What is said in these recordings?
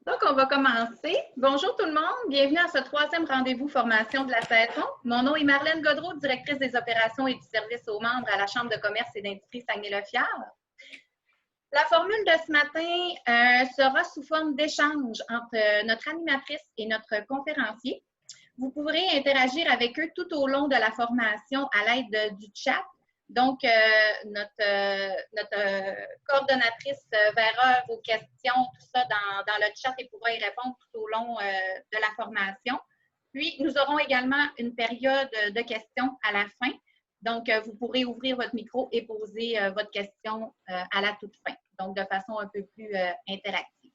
Donc, on va commencer. Bonjour tout le monde, bienvenue à ce troisième rendez-vous formation de la saison. Mon nom est Marlène Godreau, directrice des opérations et du service aux membres à la Chambre de commerce et d'industrie Saguenay-le-Fiard. La formule de ce matin sera sous forme d'échange entre notre animatrice et notre conférencier. Vous pourrez interagir avec eux tout au long de la formation à l'aide du chat. Donc, notre coordonnatrice verra vos questions, tout ça dans le chat et pourra y répondre tout au long de la formation. Puis, nous aurons également une période de questions à la fin. Donc, vous pourrez ouvrir votre micro et poser votre question à la toute fin, donc de façon un peu plus interactive.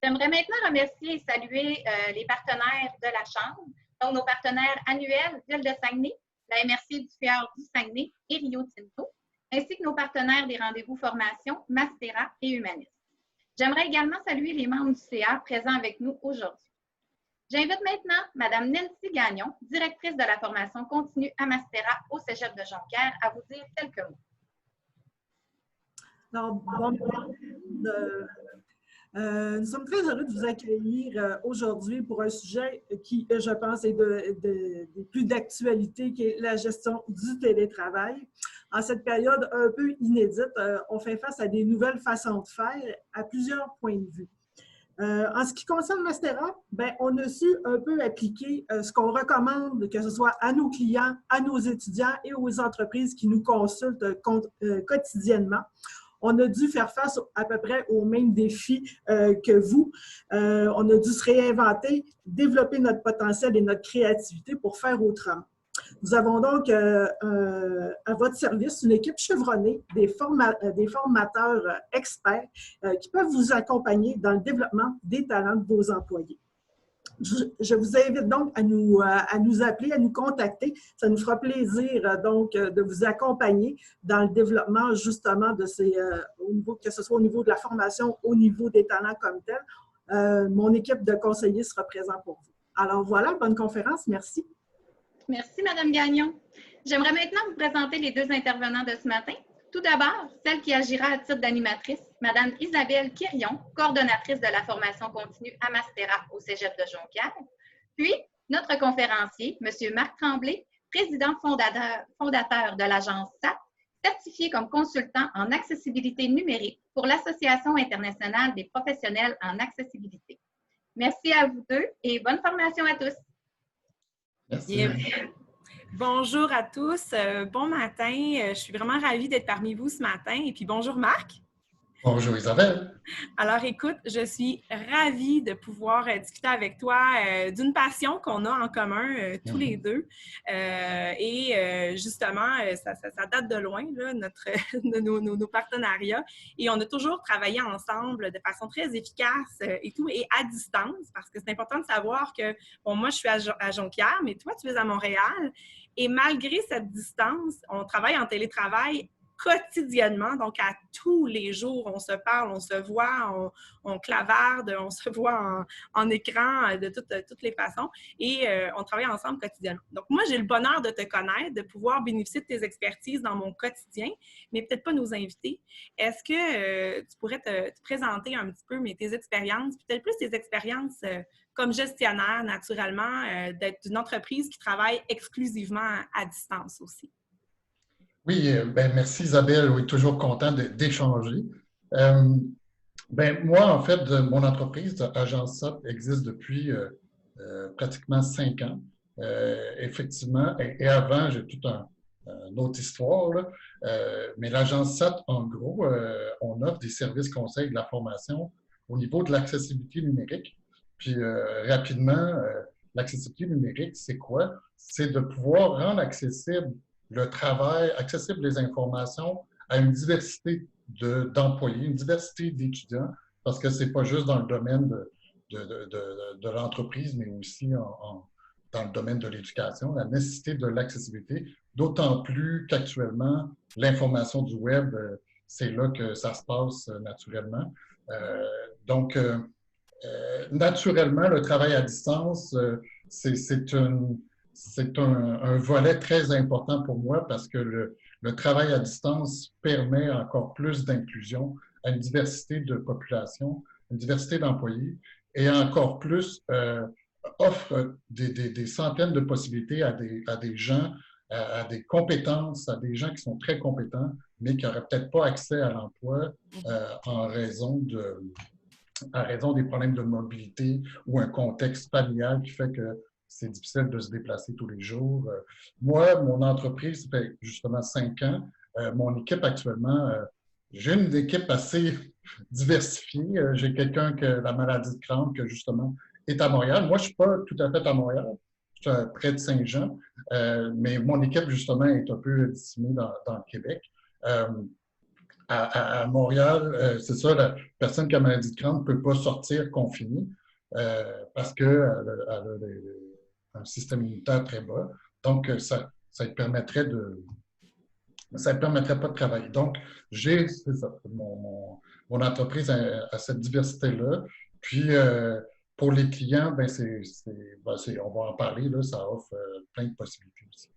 J'aimerais maintenant remercier et saluer les partenaires de la Chambre, donc nos partenaires annuels, Ville de Saguenay, la MRC du Fjord du Saguenay et Rio Tinto, ainsi que nos partenaires des rendez-vous formation, Mastera et Humanis. J'aimerais également saluer les membres du CA présents avec nous aujourd'hui. J'invite maintenant Mme Nancy Gagnon, directrice de la formation continue à Mastera au Cégep de Jonquière, à vous dire quelques mots. Alors, nous sommes très heureux de vous accueillir aujourd'hui pour un sujet qui, je pense, est des plus d'actualité, qui est la gestion du télétravail. En cette période un peu inédite, on fait face à des nouvelles façons de faire à plusieurs points de vue. En ce qui concerne Mastera, on a su un peu appliquer ce qu'on recommande, que ce soit à nos clients, à nos étudiants et aux entreprises qui nous consultent quotidiennement. On a dû faire face à peu près aux mêmes défis que vous. On a dû se réinventer, développer notre potentiel et notre créativité pour faire autrement. Nous avons donc à votre service une équipe chevronnée, des formateurs experts qui peuvent vous accompagner dans le développement des talents de vos employés. Je vous invite donc à nous appeler, à nous contacter. Ça nous fera plaisir donc de vous accompagner dans le développement justement de ces, que ce soit au niveau de la formation, au niveau des talents comme tel. Mon équipe de conseillers sera présente pour vous. Alors voilà, bonne conférence. Merci. Merci, Mme Gagnon. J'aimerais maintenant vous présenter les deux intervenants de ce matin. Tout d'abord, celle qui agira à titre d'animatrice, Mme Isabelle Quirion, coordonnatrice de la formation continue à Mastera au Cégep de Jonquière. Puis, notre conférencier, M. Marc Tremblay, président fondateur de l'agence SAT, certifié comme consultant en accessibilité numérique pour l'Association internationale des professionnels en accessibilité. Merci à vous deux et bonne formation à tous. Merci. Bonjour à tous, bon matin. Je suis vraiment ravie d'être parmi vous ce matin. Et puis bonjour Marc. Bonjour Isabelle. Alors écoute, je suis ravie de pouvoir discuter avec toi d'une passion qu'on a en commun tous les deux. Justement, ça date de loin, là, nos partenariats. Et on a toujours travaillé ensemble de façon très efficace et tout, et à distance, parce que c'est important de savoir que, bon, moi je suis à Jonquière, mais toi tu es à Montréal. Et malgré cette distance, on travaille en télétravail quotidiennement, donc à tous les jours, on se parle, on se voit, on clavarde, on se voit en écran de toutes les façons et on travaille ensemble quotidiennement. Donc moi, j'ai le bonheur de te connaître, de pouvoir bénéficier de tes expertises dans mon quotidien, mais peut-être pas nos invités. Est-ce que tu pourrais te présenter un petit peu tes expériences, peut-être plus tes expériences comme gestionnaire, naturellement, d'être une entreprise qui travaille exclusivement à distance aussi? Oui, merci Isabelle. Oui, toujours content d'échanger. Moi, en fait, mon entreprise, Agence SAT, existe depuis pratiquement 5 ans. Effectivement, et avant, j'ai toute une autre histoire, là. Mais l'Agence SAT, en gros, on offre des services conseils de la formation au niveau de l'accessibilité numérique. Puis rapidement, l'accessibilité numérique, c'est quoi? C'est de pouvoir rendre accessible le travail, accessible les informations à une diversité d'employés, une diversité d'étudiants, parce que ce n'est pas juste dans le domaine de l'entreprise, mais aussi dans le domaine de l'éducation, la nécessité de l'accessibilité, d'autant plus qu'actuellement, l'information du web, c'est là que ça se passe naturellement. Naturellement, le travail à distance, c'est un volet très important pour moi parce que le travail à distance permet encore plus d'inclusion à une diversité de populations, une diversité d'employés. et encore plus offre des centaines de possibilités à des gens, à des compétences, à des gens qui sont très compétents, mais qui n'auraient peut-être pas accès à l'emploi en raison des problèmes de mobilité ou un contexte familial qui fait que c'est difficile de se déplacer tous les jours. Moi, mon entreprise, ça fait justement 5 ans. Mon équipe actuellement, j'ai une équipe assez diversifiée. J'ai quelqu'un qui a la maladie de Crohn, que justement est à Montréal. Moi, je ne suis pas tout à fait à Montréal. Je suis près de Saint-Jean. Mais mon équipe, justement, est un peu disséminée dans le Québec. À Montréal, c'est ça, la personne qui a la maladie de Crohn ne peut pas sortir confinée parce qu'elle a un système immunitaire très bas. Donc, ça ne permettrait pas de travailler. Donc, c'est ça, mon entreprise a cette diversité-là. Puis, pour les clients, ben, on va en parler, là, ça offre plein de possibilités aussi.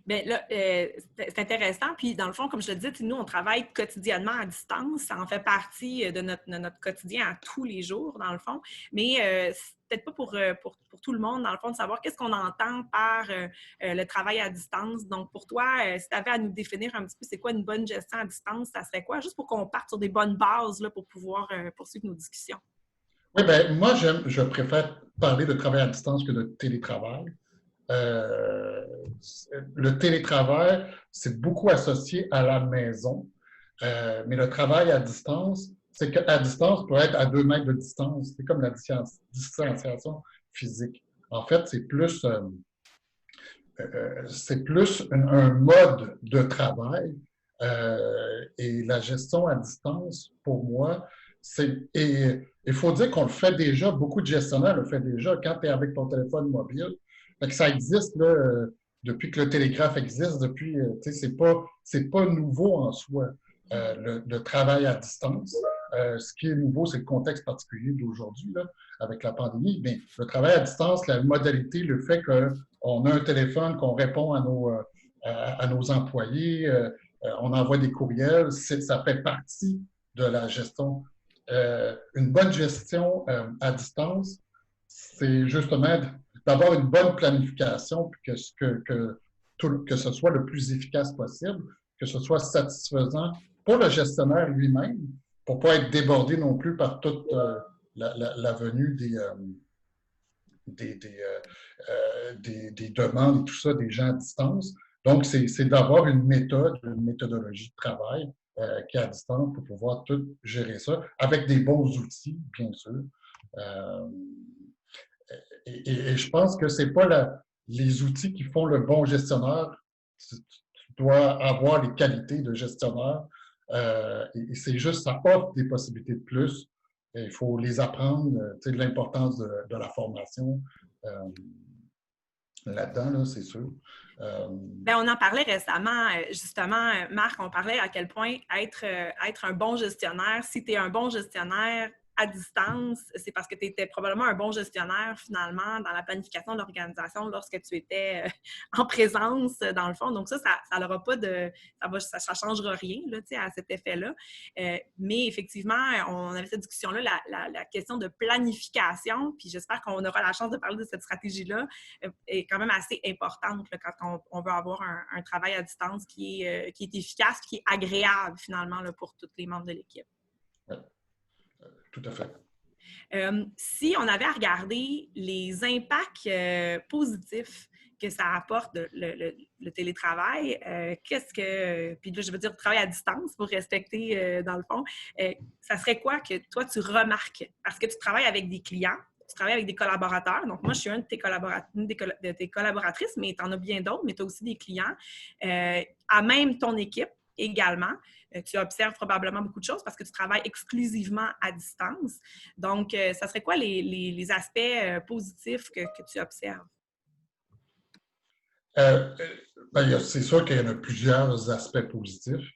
Bien là, c'est intéressant. Puis, dans le fond, comme je le disais, nous, on travaille quotidiennement à distance. Ça en fait partie de notre quotidien à tous les jours, dans le fond. Mais c'est peut-être pas pour tout le monde, dans le fond, de savoir qu'est-ce qu'on entend par le travail à distance. Donc, pour toi, si tu avais à nous définir un petit peu c'est quoi une bonne gestion à distance, ça serait quoi? Juste pour qu'on parte sur des bonnes bases là, pour pouvoir poursuivre nos discussions. Oui, bien, moi, je préfère parler de travail à distance que de télétravail. Le télétravail, c'est beaucoup associé à la maison, mais le travail à distance, c'est qu'à distance, peut être à 2 mètres de distance. C'est comme la distanciation physique. En fait, c'est plus un mode de travail et la gestion à distance, pour moi, il faut dire qu'on le fait déjà, beaucoup de gestionnaires le font déjà quand tu es avec ton téléphone mobile. Fait que ça existe là, depuis que le télégraphe existe, c'est pas nouveau en soi, le travail à distance. Ce qui est nouveau, c'est le contexte particulier d'aujourd'hui, là, avec la pandémie. Mais le travail à distance, la modalité, le fait qu'on a un téléphone, qu'on répond à nos employés, on envoie des courriels, ça fait partie de la gestion. Une bonne gestion à distance, c'est justement d'avoir une bonne planification, puis que ce soit le plus efficace possible, que ce soit satisfaisant pour le gestionnaire lui-même, pour ne pas être débordé non plus par toute la venue des demandes et tout ça des gens à distance. Donc, c'est d'avoir une méthodologie de travail qui est à distance pour pouvoir tout gérer ça avec des bons outils, bien sûr. Et je pense que ce n'est pas les outils qui font le bon gestionnaire. Tu dois avoir les qualités de gestionnaire. Et c'est juste, ça offre des possibilités de plus. Et il faut les apprendre, tu sais, de l'importance de la formation là-dedans, là, c'est sûr. Bien, on en parlait récemment, justement, Marc, on parlait à quel point être un bon gestionnaire, si tu es un bon gestionnaire à distance, c'est parce que tu étais probablement un bon gestionnaire, finalement, dans la planification de l'organisation lorsque tu étais en présence, dans le fond. Donc ça n'aura pas de... Ça changera rien, là, à cet effet-là. Mais effectivement, on avait cette discussion-là, la question de planification, puis j'espère qu'on aura la chance de parler de cette stratégie-là, est quand même assez importante là, quand on veut avoir un travail à distance qui est efficace, qui est agréable, finalement, là, pour tous les membres de l'équipe. Ouais. Tout à fait. Si on avait à regarder les impacts positifs que ça apporte le télétravail, puis là, je veux dire le travail à distance pour respecter, dans le fond, ça serait quoi que toi, tu remarques? Parce que tu travailles avec des clients, tu travailles avec des collaborateurs. Donc, moi, je suis une de tes collaboratrices, mais tu en as bien d'autres, mais tu as aussi des clients. À même ton équipe également. Tu observes probablement beaucoup de choses parce que tu travailles exclusivement à distance. Donc, ça serait quoi les aspects positifs que tu observes? C'est sûr qu'il y en a plusieurs aspects positifs.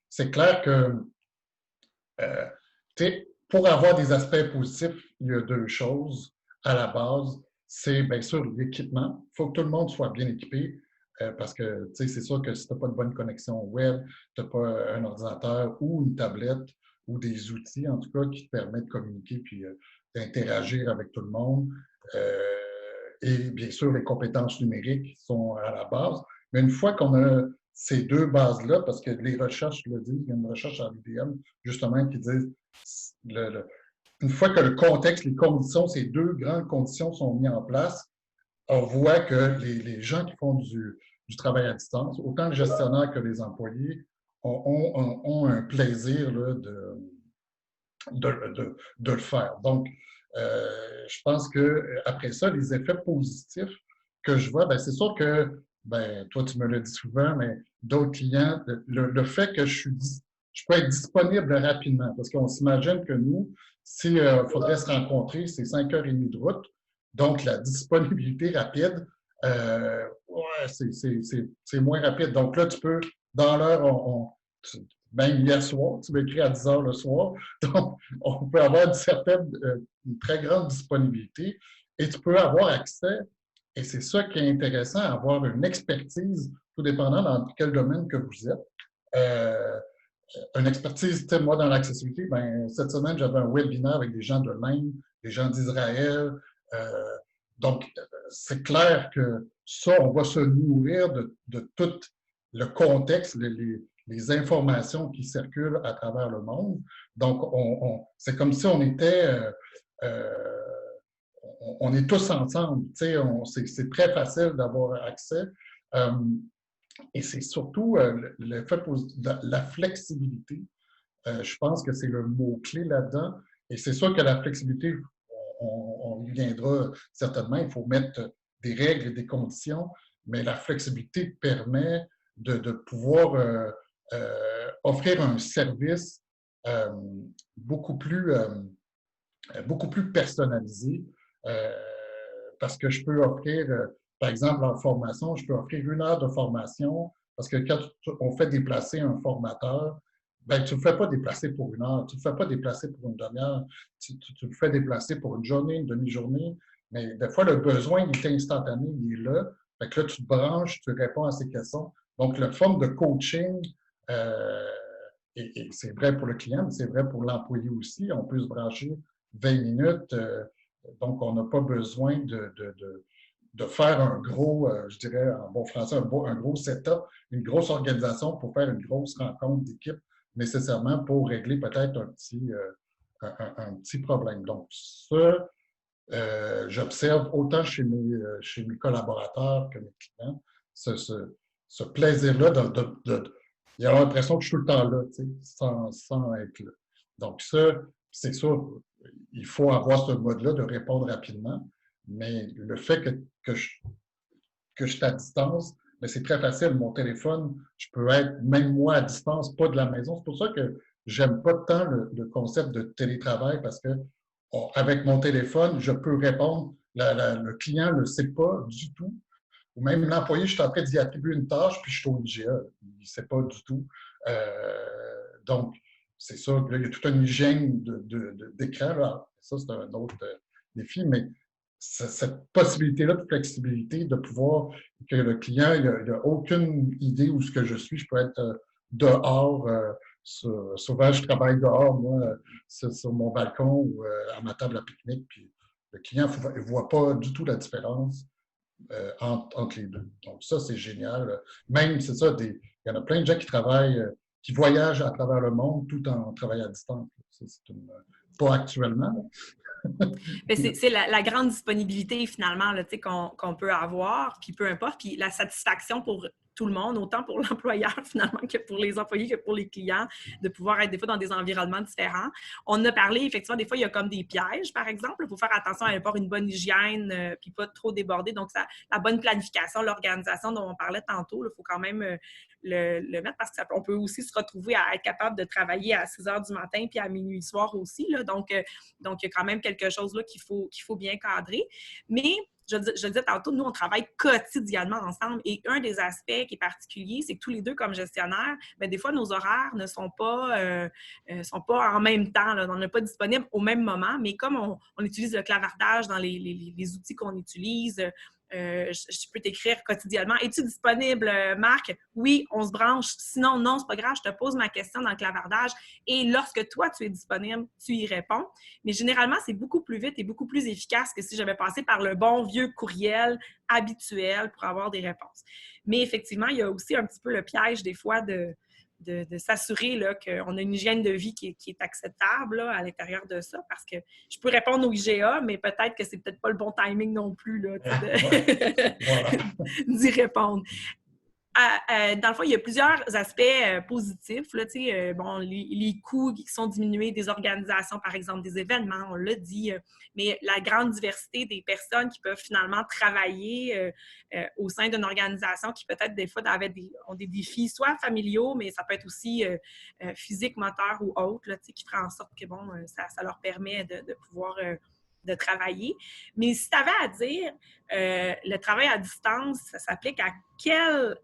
C'est clair que pour avoir des aspects positifs, il y a 2 choses à la base. C'est bien sûr l'équipement. Il faut que tout le monde soit bien équipé. Parce que c'est sûr que si tu n'as pas de bonne connexion web, tu n'as pas un ordinateur ou une tablette, ou des outils, en tout cas, qui te permettent de communiquer puis d'interagir avec tout le monde. Et bien sûr, les compétences numériques sont à la base. Mais une fois qu'on a ces deux bases-là, parce que les recherches le disent, il y a une recherche à l'UDM, justement, qui dit une fois que le contexte, les conditions, ces deux grandes conditions sont mises en place, on voit que les gens qui font du travail à distance, autant les gestionnaires que les employés, ont un plaisir là, de le faire. Donc, je pense qu'après ça, les effets positifs que je vois, c'est sûr que, toi, tu me le dis souvent, mais d'autres clients, le fait que je peux être disponible rapidement, parce qu'on s'imagine que nous, s'il faudrait se rencontrer, c'est 5h30 de route, donc la disponibilité rapide, ouais, c'est moins rapide. Donc là, tu peux, dans l'heure, même hier soir, tu m'écris à 10h le soir, donc on peut avoir une très grande disponibilité et tu peux avoir accès, et c'est ça qui est intéressant, avoir une expertise, tout dépendant dans quel domaine que vous êtes. Une expertise, moi, dans l'accessibilité, cette semaine, j'avais un webinaire avec des gens de l'Inde, des gens d'Israël. Donc, c'est clair que ça, on va se nourrir de tout le contexte, les informations qui circulent à travers le monde. Donc, c'est comme si on était, on est tous ensemble. C'est très facile d'avoir accès. Et c'est surtout le fait de la flexibilité. Je pense que c'est le mot-clé là-dedans. Et c'est sûr que la flexibilité, on y viendra certainement. Il faut mettre des règles et des conditions, mais la flexibilité permet de pouvoir offrir un service beaucoup plus personnalisé parce que je peux offrir, par exemple, en formation, je peux offrir 1 heure de formation parce que quand on fait déplacer un formateur, tu ne le fais pas déplacer pour 1 heure, tu ne le fais pas déplacer pour une demi-heure, tu le fais déplacer pour une journée, une demi-journée, mais des fois, le besoin, il est instantané, il est là. Fait que là, tu te branches, tu réponds à ces questions. Donc, la forme de coaching, et c'est vrai pour le client, mais c'est vrai pour l'employé aussi. On peut se brancher 20 minutes, donc on n'a pas besoin de faire un gros, je dirais en bon français, un gros setup, une grosse organisation pour faire une grosse rencontre d'équipe, nécessairement pour régler peut-être un petit problème. Donc, ça, j'observe autant chez mes collaborateurs que mes clients, ce plaisir-là il y a l'impression que je suis tout le temps là, sans être là. Donc, ça, c'est sûr, il faut avoir ce mode-là de répondre rapidement, mais le fait que je suis à distance, c'est très facile. Mon téléphone, je peux être, même moi, à distance, pas de la maison. C'est pour ça que j'aime pas tant le concept de télétravail parce que avec mon téléphone, je peux répondre. Le client ne le sait pas du tout. Ou même l'employé, je suis en train d'y attribuer une tâche, puis je suis au IGA. Il ne sait pas du tout. Donc, c'est ça. Là, il y a toute une hygiène d'écran. Là. Ça, c'est un autre défi, mais cette possibilité-là de flexibilité, de pouvoir que le client n'a aucune idée où ce que je suis. Je peux être dehors. Souvent, je travaille dehors, moi, sur mon balcon ou à ma table à pique-nique. Puis le client ne voit pas du tout la différence entre les deux. Donc, ça, c'est génial. Même, c'est ça, il y en a plein de gens qui travaillent, qui voyagent à travers le monde tout en travaillant à distance. Pas actuellement. C'est la grande disponibilité, finalement, là, qu'on peut avoir, puis peu importe, puis la satisfaction pour tout le monde, autant pour l'employeur, finalement, que pour les employés, que pour les clients, de pouvoir être des fois dans des environnements différents. On a parlé, effectivement, des fois, il y a comme des pièges, par exemple. Il faut faire attention à avoir une bonne hygiène, puis pas trop déborder. Donc, la bonne planification, l'organisation dont on parlait tantôt, il faut quand même le mettre parce qu'on peut aussi se retrouver à être capable de travailler à 6 heures du matin puis à minuit le soir aussi. Là. Donc, il y a quand même quelque chose là qu'il faut bien cadrer. Mais, je le disais tantôt, nous, on travaille quotidiennement ensemble. Et un des aspects qui est particulier, c'est que tous les deux, comme gestionnaires, des fois, nos horaires ne sont pas en même temps. Là. On n'est pas disponible au même moment. Mais comme on utilise le clavardage dans les outils qu'on utilise, je peux t'écrire quotidiennement. Es-tu disponible, Marc? Oui, on se branche. Sinon, non, c'est pas grave, je te pose ma question dans le clavardage. Et lorsque toi, tu es disponible, tu y réponds. Mais généralement, c'est beaucoup plus vite et beaucoup plus efficace que si j'avais passé par le bon vieux courriel habituel pour avoir des réponses. Mais effectivement, il y a aussi un petit peu le piège des fois de s'assurer qu'on a une hygiène de vie qui est acceptable là, à l'intérieur de ça, parce que je peux répondre au IGA, mais peut-être que c'est peut-être pas le bon timing non plus là, d'y répondre. Dans le fond, il y a plusieurs aspects positifs. Là, bon, les coûts qui sont diminués des organisations, par exemple, des événements, on l'a dit, mais la grande diversité des personnes qui peuvent finalement travailler au sein d'une organisation qui peut-être des fois ont des défis, soit familiaux, mais ça peut être aussi physique, moteur ou autre, là, qui ferait en sorte que bon, ça leur permet de pouvoir de travailler. Mais si tu avais à dire, le travail à distance, ça s'applique à quelle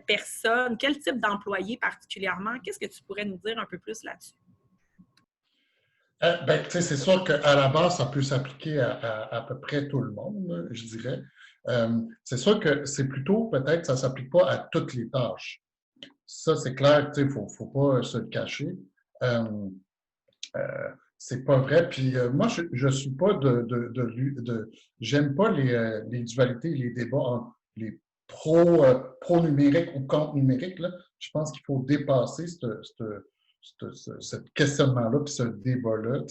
personne, quel type d'employé particulièrement? Qu'est-ce que tu pourrais nous dire un peu plus là-dessus? C'est sûr qu'à la base, ça peut s'appliquer à peu près tout le monde, je dirais. C'est sûr que c'est plutôt, peut-être, ça ne s'applique pas à toutes les tâches. Ça, c'est clair, il ne faut pas se le cacher. C'est pas vrai. Puis moi, je suis pas j'aime pas les dualités, les débats entre les pro-numériques ou contre numérique. Là. Je pense qu'il faut dépasser ce questionnement-là puis ce débat-là.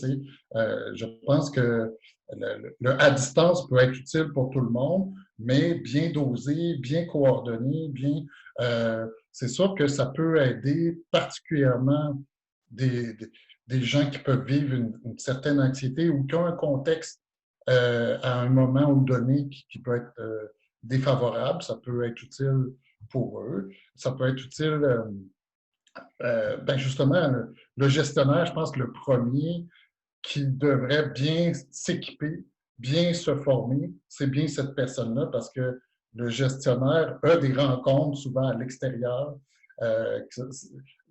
Je pense que le à distance peut être utile pour tout le monde, mais bien dosé, bien coordonné, c'est sûr que ça peut aider particulièrement des gens qui peuvent vivre une certaine anxiété ou qui ont un contexte à un moment donné qui peut être défavorable. Ça peut être utile pour eux. Ça peut être utile, justement, le gestionnaire, je pense que le premier qui devrait bien s'équiper, bien se former, c'est bien cette personne-là parce que le gestionnaire a des rencontres souvent à l'extérieur.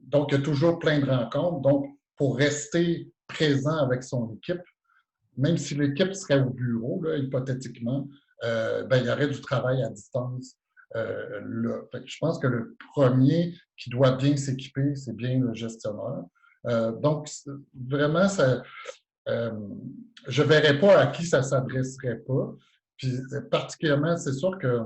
Donc, il y a toujours plein de rencontres. Donc, pour rester présent avec son équipe, même si l'équipe serait au bureau, là, hypothétiquement, il y aurait du travail à distance. Là. Je pense que le premier qui doit bien s'équiper, c'est bien le gestionnaire. Donc, vraiment, je ne verrais pas à qui ça ne s'adresserait pas. Puis, particulièrement, c'est sûr que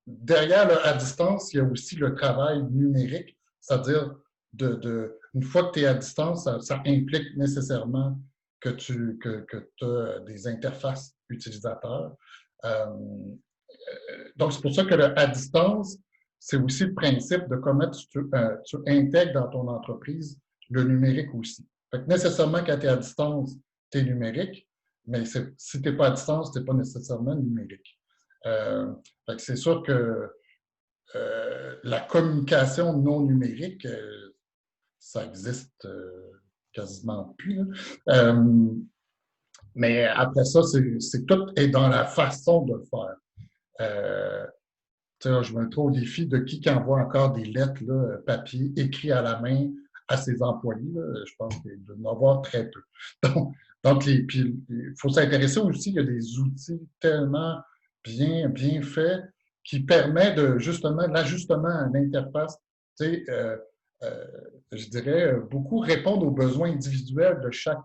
derrière à distance, il y a aussi le travail numérique, c'est-à-dire une fois que tu es à distance, ça implique nécessairement que tu as des interfaces utilisateurs. Donc, c'est pour ça que le à distance, c'est aussi le principe de comment tu intègres dans ton entreprise le numérique aussi. Fait que nécessairement, quand tu es à distance, tu es numérique, mais si tu n'es pas à distance, tu n'es pas nécessairement numérique. Fait que c'est sûr que la communication non numérique, ça existe quasiment plus. Mais après ça, c'est tout est dans la façon de le faire. Je me trouve au défi de qui envoie encore des lettres là, papier, écrites à la main à ses employés. Là. Je pense qu'il doit y en avoir très peu. Donc puis, il faut s'intéresser aussi, il y a des outils tellement bien faits qui permettent justement l'ajustement à l'interface. Je dirais, beaucoup répondre aux besoins individuels de chaque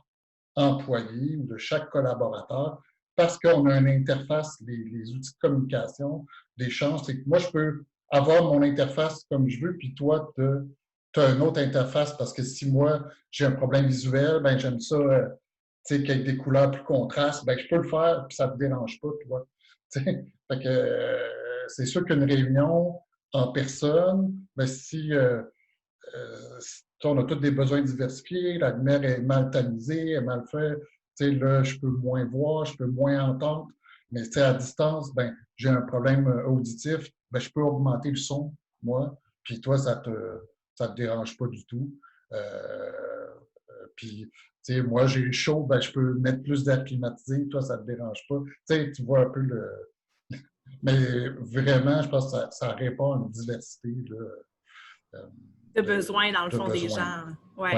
employé ou de chaque collaborateur parce qu'on a une interface, les outils de communication, d'échange. C'est que moi, je peux avoir mon interface comme je veux, puis toi, tu as une autre interface parce que si moi, j'ai un problème visuel, j'aime ça, qu'il y ait des couleurs plus contrastes, je peux le faire, puis ça ne te dérange pas, toi. Fait que c'est sûr qu'une réunion en personne, si on a tous des besoins diversifiés, la lumière est mal tamisée, est mal faite, là, je peux moins voir, je peux moins entendre, mais à distance, j'ai un problème auditif, je peux augmenter le son, moi, puis toi, ça te dérange pas du tout. Puis, moi, j'ai chaud, je peux mettre plus d'air climatisé, toi, ça te dérange pas. Tu vois un peu le... Mais vraiment, je pense que ça répond à une diversité là, de besoins, dans le fond, des gens. Ouais.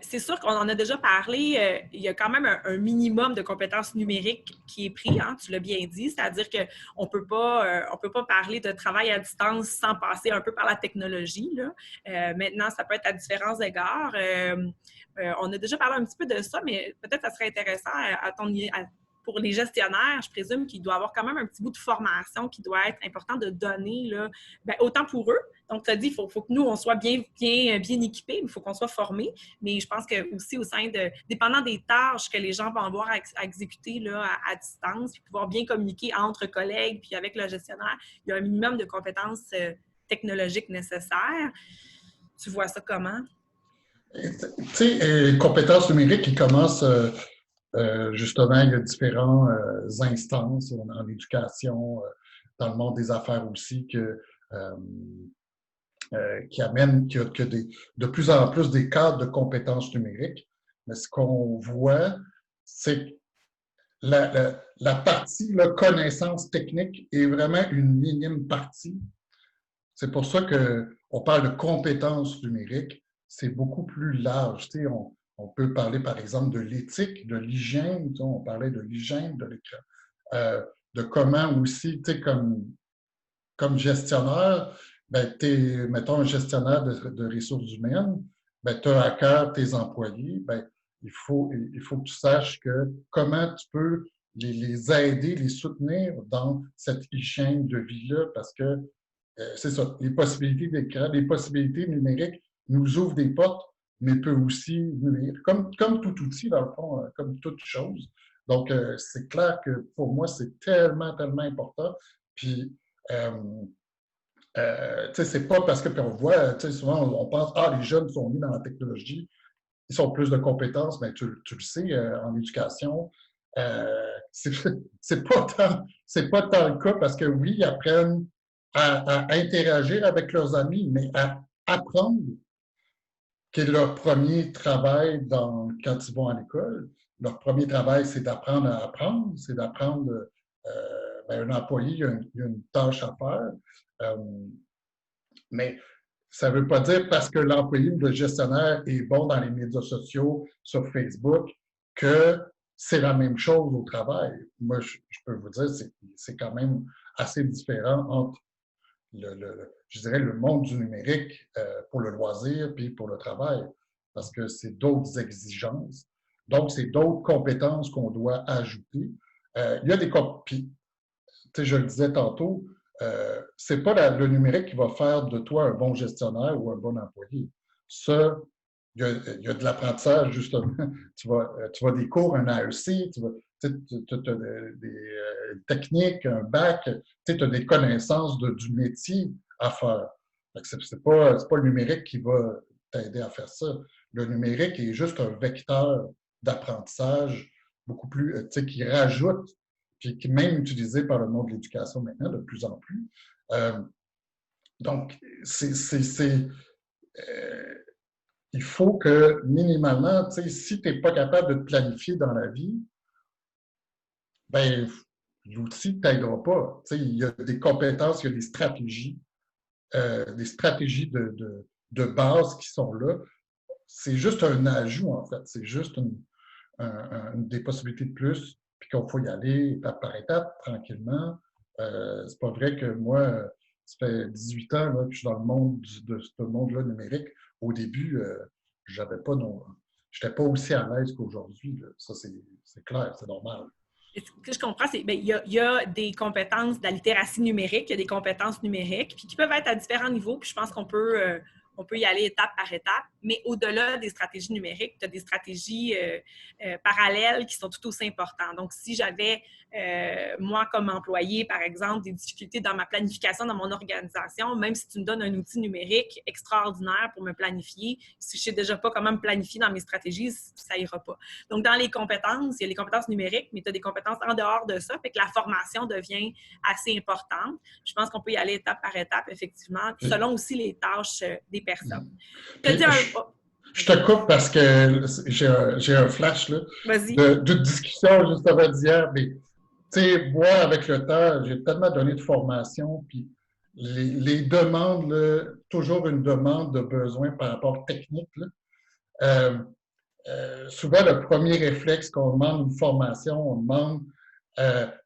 C'est sûr qu'on en a déjà parlé, il y a quand même un minimum de compétences numériques qui est pris, hein, tu l'as bien dit, c'est-à-dire qu'on peut pas parler de travail à distance sans passer un peu par la technologie, là. Maintenant, ça peut être à différents égards. On a déjà parlé un petit peu de ça, mais peut-être ça serait intéressant pour les gestionnaires, je présume qu'il doit y avoir quand même un petit bout de formation qui doit être important de donner, là, autant pour eux. Donc, tu as dit, il faut que nous, on soit bien équipés, il faut qu'on soit formés. Mais je pense que aussi au sein dépendant des tâches que les gens vont avoir à exécuter là, à distance, puis pouvoir bien communiquer entre collègues, puis avec le gestionnaire, il y a un minimum de compétences technologiques nécessaires. Tu vois ça comment? Tu sais, compétences numériques qui commencent... justement, il y a différentes instances en éducation, dans le monde des affaires aussi, qui amènent qu'il y a de plus en plus des cadres de compétences numériques. Mais ce qu'on voit, c'est que la partie connaissance technique est vraiment une minime partie. C'est pour ça qu'on parle de compétences numériques. C'est beaucoup plus large. Tu sais, on peut parler, par exemple, de l'éthique, de l'hygiène. On parlait de l'hygiène de l'écran. De comment aussi, tu sais, comme gestionnaire, ben, mettons, un gestionnaire de ressources humaines, ben, tu as à cœur tes employés, ben, il faut que tu saches comment tu peux les aider, les soutenir dans cette hygiène de vie-là, parce que c'est ça, les possibilités d'écran, les possibilités numériques nous ouvrent des portes, mais peut aussi nuire, comme tout outil, dans le fond, comme toute chose. Donc, c'est clair que pour moi, c'est tellement, tellement important. Puis, c'est pas parce que, puis on voit, souvent, on pense, les jeunes sont mis dans la technologie, ils ont plus de compétences, mais tu le sais, en éducation, c'est pas tant le cas parce que oui, ils apprennent à interagir avec leurs amis, mais à apprendre, qui est leur premier travail quand ils vont à l'école. Leur premier travail, c'est d'apprendre à apprendre, c'est d'apprendre, un employé, il y a une tâche à faire. Mais ça ne veut pas dire parce que l'employé ou le gestionnaire est bon dans les médias sociaux, sur Facebook, que c'est la même chose au travail. Moi, je peux vous dire, c'est quand même assez différent entre je dirais, le monde du numérique pour le loisir puis pour le travail, parce que c'est d'autres exigences. Donc, c'est d'autres compétences qu'on doit ajouter. Il y a des puis, je le disais tantôt, c'est pas le numérique qui va faire de toi un bon gestionnaire ou un bon employé. Ça, il y a de l'apprentissage, justement. Tu vas des cours, un AEC, tu as des techniques, un bac, tu as des connaissances du métier à faire. C'est pas le numérique qui va t'aider à faire ça. Le numérique est juste un vecteur d'apprentissage beaucoup plus, qui rajoute, puis qui est même utilisé par le monde de l'éducation maintenant de plus en plus. Donc, il faut que, minimalement, si tu n'es pas capable de te planifier dans la vie, ben l'outil ne t'aidera pas. Il y a des compétences, il y a des stratégies de base qui sont là. C'est juste un ajout, en fait. C'est juste des possibilités de plus, puis qu'il faut y aller étape par étape, tranquillement. C'est pas vrai que moi, ça fait 18 ans là, que je suis dans le monde de ce monde-là numérique. Au début, je n'étais pas aussi à l'aise qu'aujourd'hui. Ça, c'est clair, c'est normal. Ce que je comprends, c'est qu'il y a des compétences de la littératie numérique, il y a des compétences numériques, puis qui peuvent être à différents niveaux, puis je pense qu'on peut y aller étape par étape, mais au-delà des stratégies numériques, tu as des stratégies parallèles qui sont tout aussi importantes. Donc, si j'avais, moi, comme employé, par exemple, des difficultés dans ma planification, dans mon organisation, même si tu me donnes un outil numérique extraordinaire pour me planifier, si je ne sais déjà pas comment me planifier dans mes stratégies, ça n'ira pas. Donc, dans les compétences, il y a les compétences numériques, mais tu as des compétences en dehors de ça, fait que la formation devient assez importante. Je pense qu'on peut y aller étape par étape, effectivement, selon aussi les tâches des personnes. Je te coupe parce que j'ai un flash là, de discussion justement d'hier, mais tu sais, moi, avec le temps, j'ai tellement donné de formation, puis les demandes, là, toujours une demande de besoin par rapport technique, là, souvent, le premier réflexe qu'on demande une formation, on demande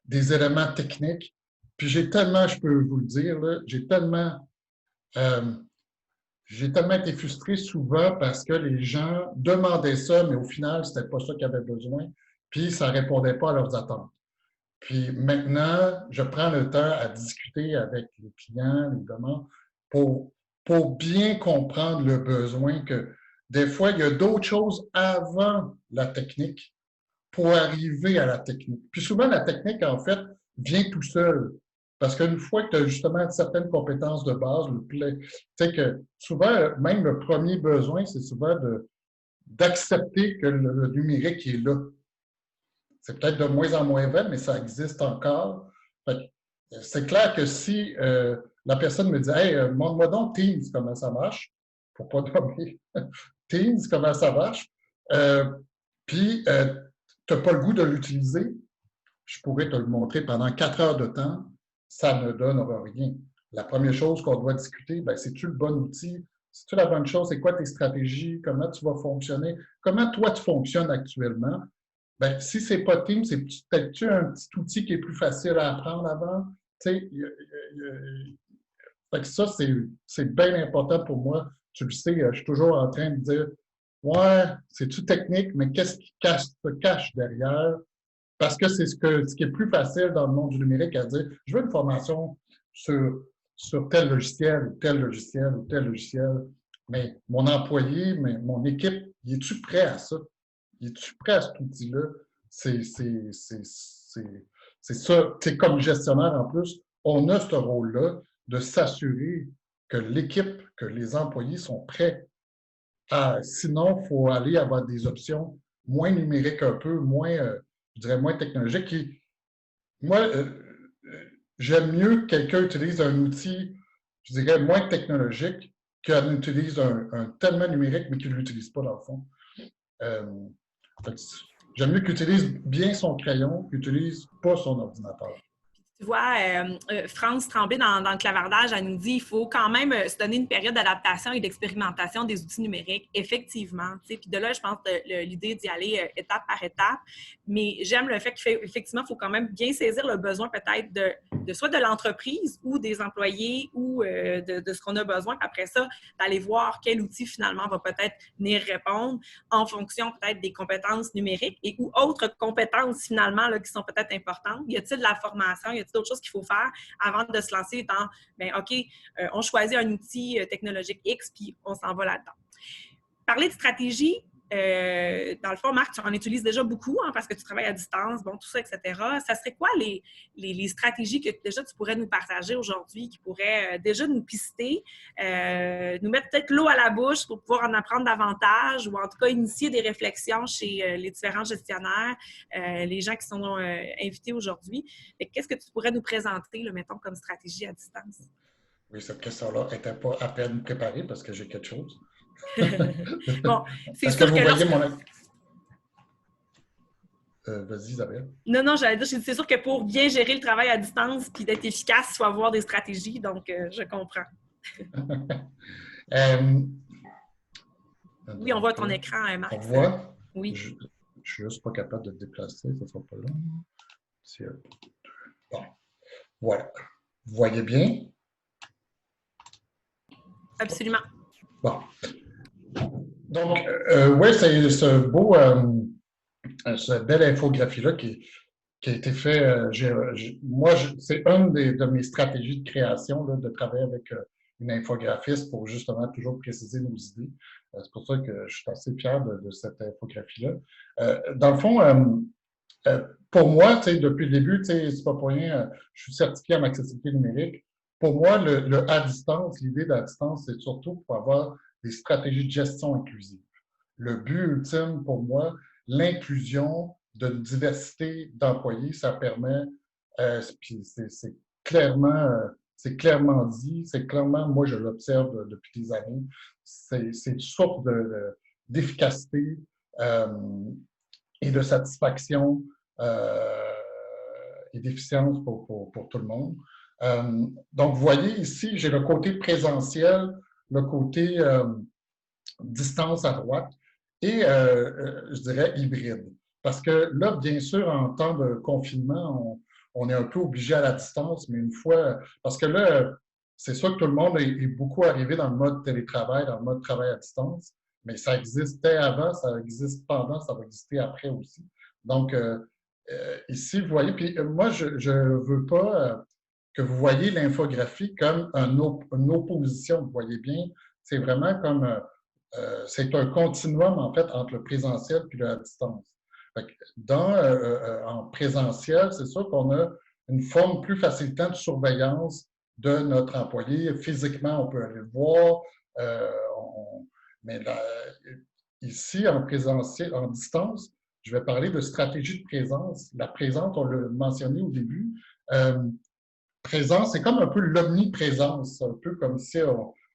des éléments techniques. Puis j'ai tellement, je peux vous le dire, j'ai tellement été frustré souvent parce que les gens demandaient ça, mais au final, c'était pas ça qu'ils avaient besoin, puis ça répondait pas à leurs attentes. Puis maintenant, je prends le temps à discuter avec les clients, les demandes, pour bien comprendre le besoin que des fois, il y a d'autres choses avant la technique pour arriver à la technique. Puis souvent, la technique, en fait, vient tout seul. Parce qu'une fois que tu as justement certaines compétences de base, tu sais que souvent, même le premier besoin, c'est souvent d'accepter que le numérique est là. C'est peut-être de moins en moins vrai, mais ça existe encore. C'est clair que si la personne me dit « Hey, montre-moi donc Teams, comment ça marche? » Pour pas nommer Teams, comment ça marche? Puis, tu n'as pas le goût de l'utiliser, je pourrais te le montrer pendant 4 heures de temps, ça ne donne rien. La première chose qu'on doit discuter, c'est-tu le bon outil? C'est-tu la bonne chose? C'est quoi tes stratégies? Comment tu vas fonctionner? Comment toi, tu fonctionnes actuellement? Ben, si ce n'est pas Teams, c'est peut-être un petit outil qui est plus facile à apprendre avant. Tu sais, ça, c'est bien important pour moi. Tu le sais, je suis toujours en train de dire ouais, c'est-tu technique, mais qu'est-ce qui se cache derrière? Parce que c'est ce qui est plus facile dans le monde du numérique à dire je veux une formation sur tel logiciel, ou tel logiciel, ou tel logiciel. Mais mon employé, mon équipe, es-tu prêt à ça? Es-tu prêt à cet outil-là? C'est ça. C'est comme gestionnaire, en plus, on a ce rôle-là de s'assurer que l'équipe, que les employés sont prêts. Sinon, il faut aller avoir des options moins numériques un peu, moins, je dirais, moins technologiques. Moi, j'aime mieux que quelqu'un utilise un outil, je dirais, moins technologique qu'un utilise un tellement numérique, mais qu'il ne l'utilise pas dans le fond. J'aime mieux qu'il utilise bien son crayon, qu'il n'utilise pas son ordinateur. Tu vois, France Tremblay, dans le clavardage, elle nous dit qu'il faut quand même se donner une période d'adaptation et d'expérimentation des outils numériques, effectivement. Puis de là, je pense que l'idée d'y aller étape par étape. Mais j'aime le fait qu'effectivement, il faut quand même bien saisir le besoin peut-être de soit de l'entreprise ou des employés ou de ce qu'on a besoin. Puis après ça, d'aller voir quel outil finalement va peut-être venir répondre en fonction peut-être des compétences numériques et ou autres compétences finalement là, qui sont peut-être importantes. Y a-t-il de la formation? Y a-t-il d'autres choses qu'il faut faire avant de se lancer dans, bien, OK, on choisit un outil technologique X, puis on s'en va là-dedans. Parler de stratégie, dans le fond, Marc, tu en utilises déjà beaucoup hein, parce que tu travailles à distance, bon, tout ça, etc. Ça serait quoi les stratégies que déjà tu pourrais nous partager aujourd'hui, qui pourraient déjà nous pister, nous mettre peut-être l'eau à la bouche pour pouvoir en apprendre davantage ou en tout cas initier des réflexions chez les différents gestionnaires, les gens qui sont invités aujourd'hui. Qu'est-ce que tu pourrais nous présenter, là, mettons, comme stratégie à distance? Oui, cette question-là n'était pas à peine préparée parce que j'ai quelque chose. Bon, c'est sûr que voyez vas-y, Isabelle. Non, j'allais dire, c'est sûr que pour bien gérer le travail à distance puis d'être efficace, il faut avoir des stratégies, donc je comprends. Oui, on voit ton écran, Marc. On voit? Oui. Je ne suis juste pas capable de te déplacer, ça ne sera pas long. Bon, voilà. Vous voyez bien? Absolument. Bon. Donc, oui, c'est ce beau, cette belle infographie-là qui a été fait. Moi, c'est une de mes stratégies de création, là, de travailler avec une infographiste pour justement toujours préciser nos idées. C'est pour ça que je suis assez fier de cette infographie-là. Dans le fond, pour moi, depuis le début, c'est pas pour rien, je suis certifié en accessibilité numérique. Pour moi, le à distance, l'idée de à distance, c'est surtout pour avoir des stratégies de gestion inclusive. Le but ultime pour moi, l'inclusion d'une diversité d'employés, ça permet, puis c'est clairement dit, c'est clairement, moi je l'observe depuis des années, c'est une source d'efficacité et de satisfaction et d'efficience pour tout le monde. Donc, vous voyez ici, j'ai le côté présentiel, le côté distance à droite. et, je dirais, hybride. Parce que là, bien sûr, en temps de confinement, on est un peu obligé à la distance, mais une fois, parce que là, c'est sûr que tout le monde est beaucoup arrivé dans le mode télétravail, dans le mode travail à distance, mais ça existait avant, ça existe pendant, ça va exister après aussi. Donc, ici, vous voyez, puis moi, je ne veux pas que vous voyez l'infographie comme une opposition, vous voyez bien, c'est vraiment comme, c'est un continuum, en fait, entre le présentiel et la distance. En présentiel, c'est sûr qu'on a une forme plus facilitant de surveillance de notre employé. Physiquement, on peut aller le voir, mais là, ici, en présentiel, en distance, je vais parler de stratégie de présence. La présence, on l'a mentionné au début. Présence, c'est comme un peu l'omniprésence, un peu comme si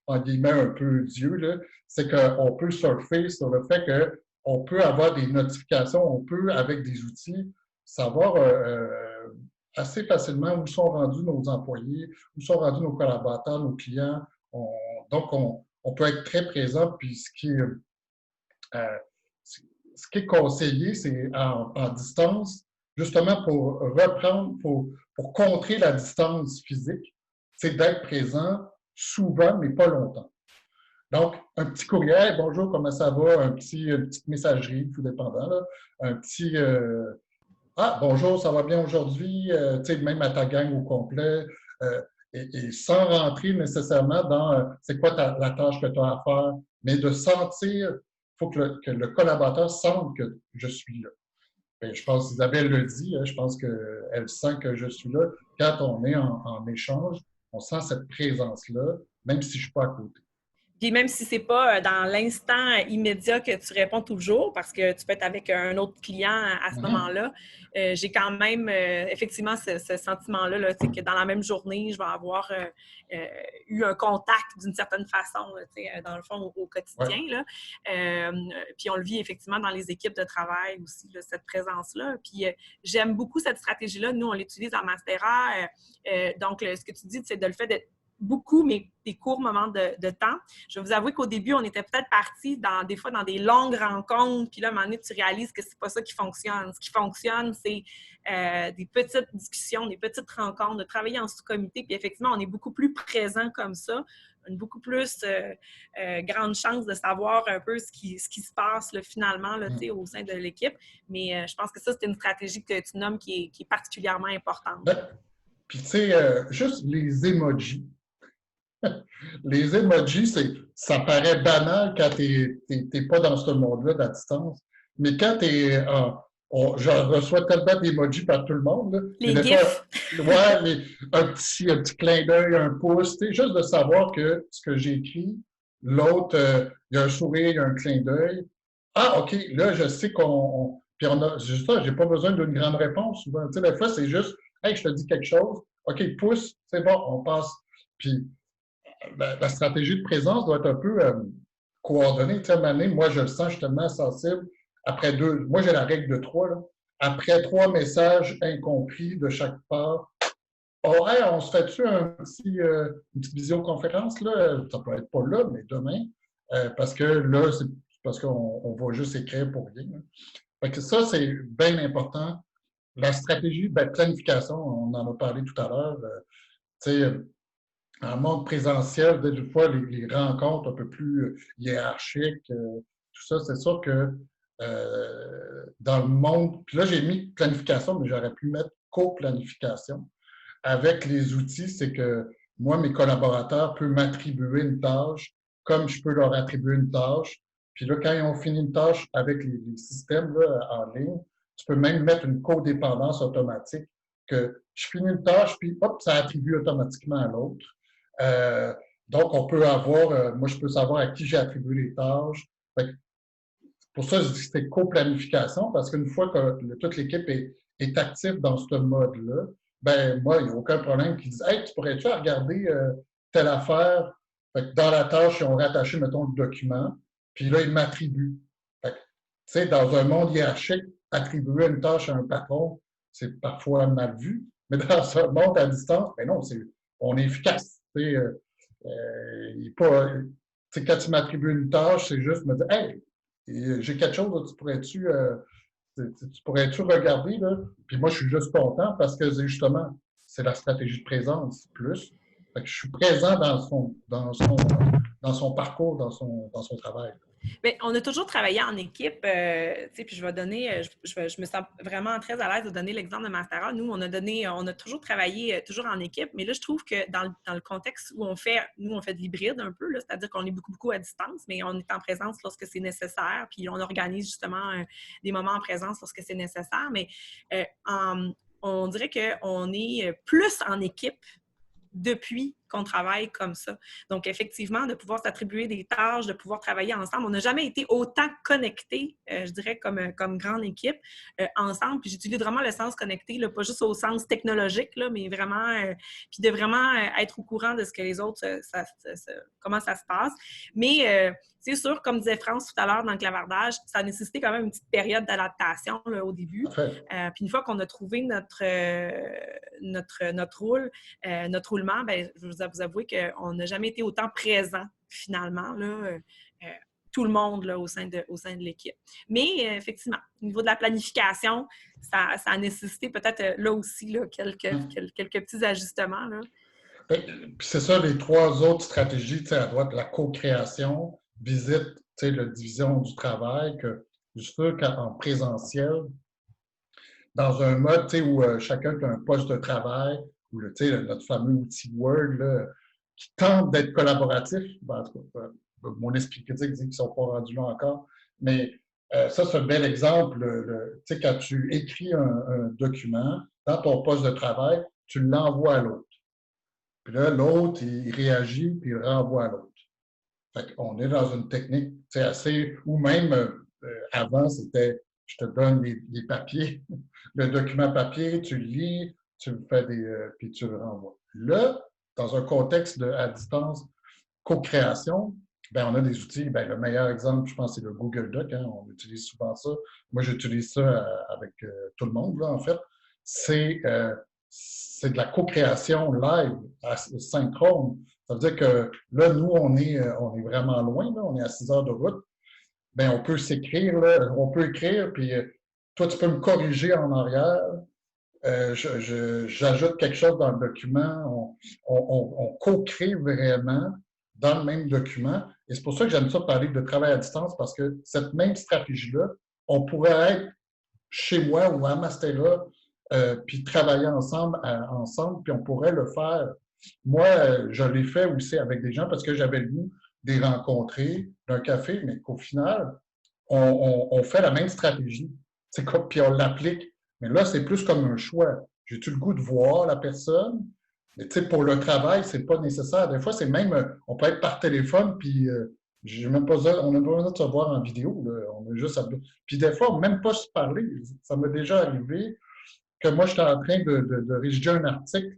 en guillemets, un peu Dieu, c'est qu'on peut surfer sur le fait qu'on peut avoir des notifications, on peut, avec des outils, savoir assez facilement où sont rendus nos employés, où sont rendus nos collaborateurs, nos clients. Donc, on peut être très présent, puis ce qui est conseillé, c'est en distance, justement pour reprendre, pour contrer la distance physique, c'est d'être présent souvent, mais pas longtemps. Donc, un petit courriel, bonjour, comment ça va? Une petite messagerie, tout dépendant, là. Un petit bonjour, ça va bien aujourd'hui, tu sais, même à ta gang au complet, et sans rentrer nécessairement dans c'est quoi la tâche que tu as à faire, mais de sentir, il faut que le collaborateur sente que je suis là. Et je pense qu'Isabelle le dit, je pense qu'elle sent que je suis là. Quand on est en échange, on sent cette présence-là, même si je ne suis pas à côté. Puis même si c'est pas dans l'instant immédiat que tu réponds toujours, parce que tu peux être avec un autre client à ce moment-là, j'ai quand même effectivement ce sentiment-là, là, que dans la même journée, je vais avoir eu un contact d'une certaine façon, là, dans le fond, au quotidien. Là. Puis on le vit effectivement dans les équipes de travail aussi, là, cette présence-là. Puis j'aime beaucoup cette stratégie-là. Nous, on l'utilise en Mastera. Donc, ce que tu dis, c'est de le fait d'être beaucoup, mais des courts moments de temps. Je vais vous avouer qu'au début, on était peut-être partis des fois dans des longues rencontres, puis là, à un moment donné, tu réalises que c'est pas ça qui fonctionne. Ce qui fonctionne, c'est des petites discussions, des petites rencontres, de travailler en sous-comité, puis effectivement, on est beaucoup plus présent comme ça, une beaucoup plus grande chance de savoir un peu ce qui se passe là, finalement là, au sein de l'équipe. Mais je pense que ça, c'est une stratégie que tu nommes qui est particulièrement importante. Puis tu sais, juste les emojis. Les emojis, ça paraît banal quand tu n'es pas dans ce monde-là de distance. Mais quand tu es. Je reçois tellement d'emojis par tout le monde. Là. Les gifs. Un petit clin d'œil, un pouce. Juste de savoir que ce que j'écris, l'autre, il y a un sourire, il y a un clin d'œil. Ah, OK, là, je sais qu'on. Puis juste ça, j'ai pas besoin d'une grande réponse souvent. Tu sais, des fois, c'est juste, hey, je te dis quelque chose. OK, pouce, c'est bon, on passe. Puis, la stratégie de présence doit être un peu coordonnée. Tu sais, à un moment donné, moi, je le sens, je suis tellement sensible. Après moi, j'ai la règle de 3. Là. Après 3 messages incompris de chaque part, oh, hey, on se fait-tu une petite visioconférence? Là? Ça peut être pas là, mais demain. Parce que là, c'est parce qu'on va juste écrire pour rien. Là. Fait que ça, c'est bien important. La stratégie de planification, on en a parlé tout à l'heure. Tu sais, en monde présentiel, des fois, les rencontres un peu plus hiérarchiques, tout ça, c'est sûr que dans le monde, puis là, j'ai mis planification, mais j'aurais pu mettre co-planification. Avec les outils, c'est que moi, mes collaborateurs peuvent m'attribuer une tâche comme je peux leur attribuer une tâche. Puis là, quand ils ont fini une tâche avec les systèmes là, en ligne, tu peux même mettre une codépendance automatique que je finis une tâche, puis hop, ça attribue automatiquement à l'autre. Donc, on peut avoir, moi, je peux savoir à qui j'ai attribué les tâches. Pour ça, je dis que c'était co-planification, parce qu'une fois que toute l'équipe est active dans ce mode-là, ben moi, il n'y a aucun problème qu'ils disent « Hey, tu pourrais-tu regarder telle affaire? » Dans la tâche, ils ont rattaché, mettons, le document, puis là, ils m'attribuent. Tu sais, dans un monde hiérarchique, attribuer une tâche à un patron, c'est parfois mal vu, mais dans un monde à distance, ben non, on est efficace. Quand tu m'attribues une tâche, c'est juste me dire « Hey, j'ai quelque chose, là, tu pourrais-tu regarder, là? Puis moi, je suis juste content parce que justement, c'est la stratégie de présence plus. Fait que je suis présent dans son parcours, dans son travail. Bien, on a toujours travaillé en équipe, puis je vais donner, je me sens vraiment très à l'aise de donner l'exemple de Mastera. Nous, on a toujours travaillé toujours en équipe, mais là, je trouve que dans le contexte où on fait de l'hybride un peu, c'est-à-dire qu'on est beaucoup, beaucoup à distance, mais on est en présence lorsque c'est nécessaire, puis on organise justement des moments en présence lorsque c'est nécessaire, mais on dirait qu'on est plus en équipe depuis qu'on travaille comme ça. Donc, effectivement, de pouvoir s'attribuer des tâches, de pouvoir travailler ensemble. On n'a jamais été autant connectés, je dirais, comme grande équipe, ensemble. Puis j'utilise vraiment le sens connecté, là, pas juste au sens technologique, là, mais vraiment, puis de vraiment être au courant de ce que les autres, comment ça se passe. Mais c'est sûr, comme disait France tout à l'heure dans le clavardage, ça a nécessité quand même une petite période d'adaptation là, au début. Puis une fois qu'on a trouvé notre roulement, bien, je vais vous avouer qu'on n'a jamais été autant présent, finalement, là, tout le monde là, au sein de l'équipe. Mais effectivement, au niveau de la planification, ça a nécessité peut-être là aussi là, quelques petits ajustements. Là. Puis c'est ça, les trois autres stratégies, à droite, la co-création, visite, la division du travail, que je suis sûr qu'en présentiel, dans un mode où chacun a un poste de travail, ou notre fameux outil Word, là, qui tente d'être collaboratif. Ben, en tout cas, mon esprit critique dit qu'ils ne sont pas rendus là encore. Mais ça, c'est un bel exemple. Quand tu écris un document dans ton poste de travail, tu l'envoies à l'autre. Puis là, l'autre, il réagit, puis il renvoie à l'autre. Fait qu'on est dans une technique assez... Ou même, avant, c'était je te donne les papiers, le document papier, tu le lis, tu le fais puis tu le renvoies. Là, dans un contexte à distance, co-création, ben on a des outils. Ben, le meilleur exemple, je pense, c'est le Google Doc. Hein, on utilise souvent ça. Moi, j'utilise ça avec tout le monde, là, en fait. C'est de la co-création live, synchrone. Ça veut dire que là, nous, on est vraiment loin. Là, on est à 6 heures de route. Bien, on peut s'écrire, là, on peut écrire, puis toi, tu peux me corriger en arrière. J'ajoute quelque chose dans le document. On co-crée vraiment dans le même document. Et c'est pour ça que j'aime ça parler de travail à distance, parce que cette même stratégie-là, on pourrait être chez moi ou à Mastera, puis travailler ensemble, puis on pourrait le faire. Moi, je l'ai fait aussi avec des gens parce que j'avais le goût de les rencontrer d'un café, mais qu'au final, on fait la même stratégie. C'est comme, puis on l'applique. Mais là, c'est plus comme un choix. J'ai-tu le goût de voir la personne? Mais tu sais, pour le travail, c'est pas nécessaire. Des fois, c'est même, on peut être par téléphone, puis on n'a pas besoin de se voir en vidéo. Là. On a juste Puis des fois, même pas se parler. Ça m'est déjà arrivé que moi, j'étais en train de rédiger un article,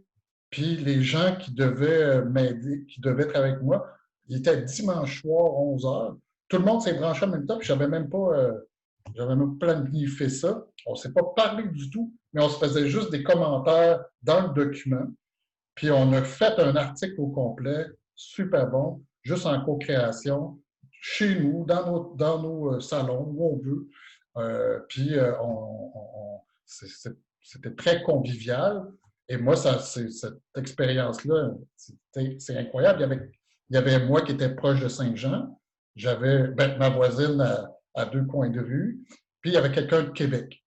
puis les gens qui devaient m'aider, qui devaient être avec moi, il était dimanche soir, 11 heures. Tout le monde s'est branché en même temps, puis j'avais même planifié ça. On ne s'est pas parlé du tout, mais on se faisait juste des commentaires dans le document. Puis on a fait un article au complet, super bon, juste en co-création, chez nous, dans nos salons, où on veut. Puis c'était très convivial. Et moi, cette expérience-là, c'est incroyable. Il y avait moi qui étais proche de Saint-Jean. J'avais ma voisine à 2 coins de rue. Puis il y avait quelqu'un de Québec.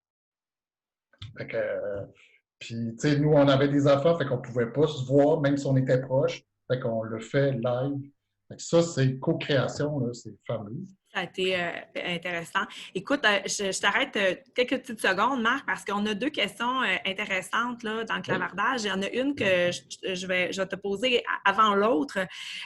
Puis, tu sais, nous, on avait des enfants, fait qu'on ne pouvait pas se voir, même si on était proches. Fait qu'on le fait live. Fait que ça, c'est co-création, là, c'est fameux. Ça a été intéressant. Écoute, je t'arrête quelques petites secondes, Marc, parce qu'on a 2 questions intéressantes là, dans le clavardage. Il y en a une que je vais te poser avant l'autre.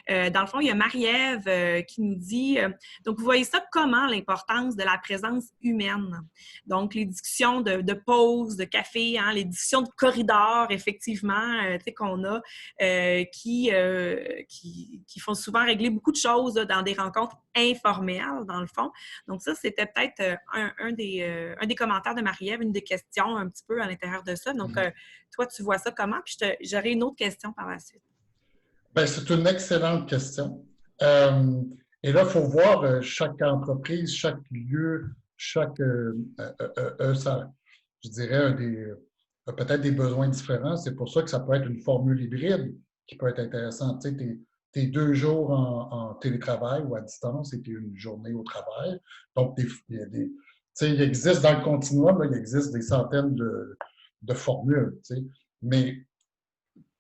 Dans le fond, il y a Marie-Ève qui nous dit donc, vous voyez ça comment, l'importance de la présence humaine? Donc, les discussions de pause, de café, hein, les discussions de corridor, effectivement, qu'on a, qui font souvent régler beaucoup de choses là, dans des rencontres informelles, dans le fond. Donc ça, c'était peut-être un des commentaires de Marie-Ève, une des questions un petit peu à l'intérieur de ça. Donc, toi, tu vois ça comment? Puis j'aurai une autre question par la suite. Bien, c'est une excellente question. Et là, il faut voir chaque entreprise, chaque lieu, chaque, je dirais, peut-être des besoins différents. C'est pour ça que ça peut être une formule hybride qui peut être intéressante. Tu sais, t'es 2 jours en télétravail ou à distance et puis une journée au travail. Donc, tu sais, il existe dans le continuum, là, il existe des centaines de formules. Tu sais. Mais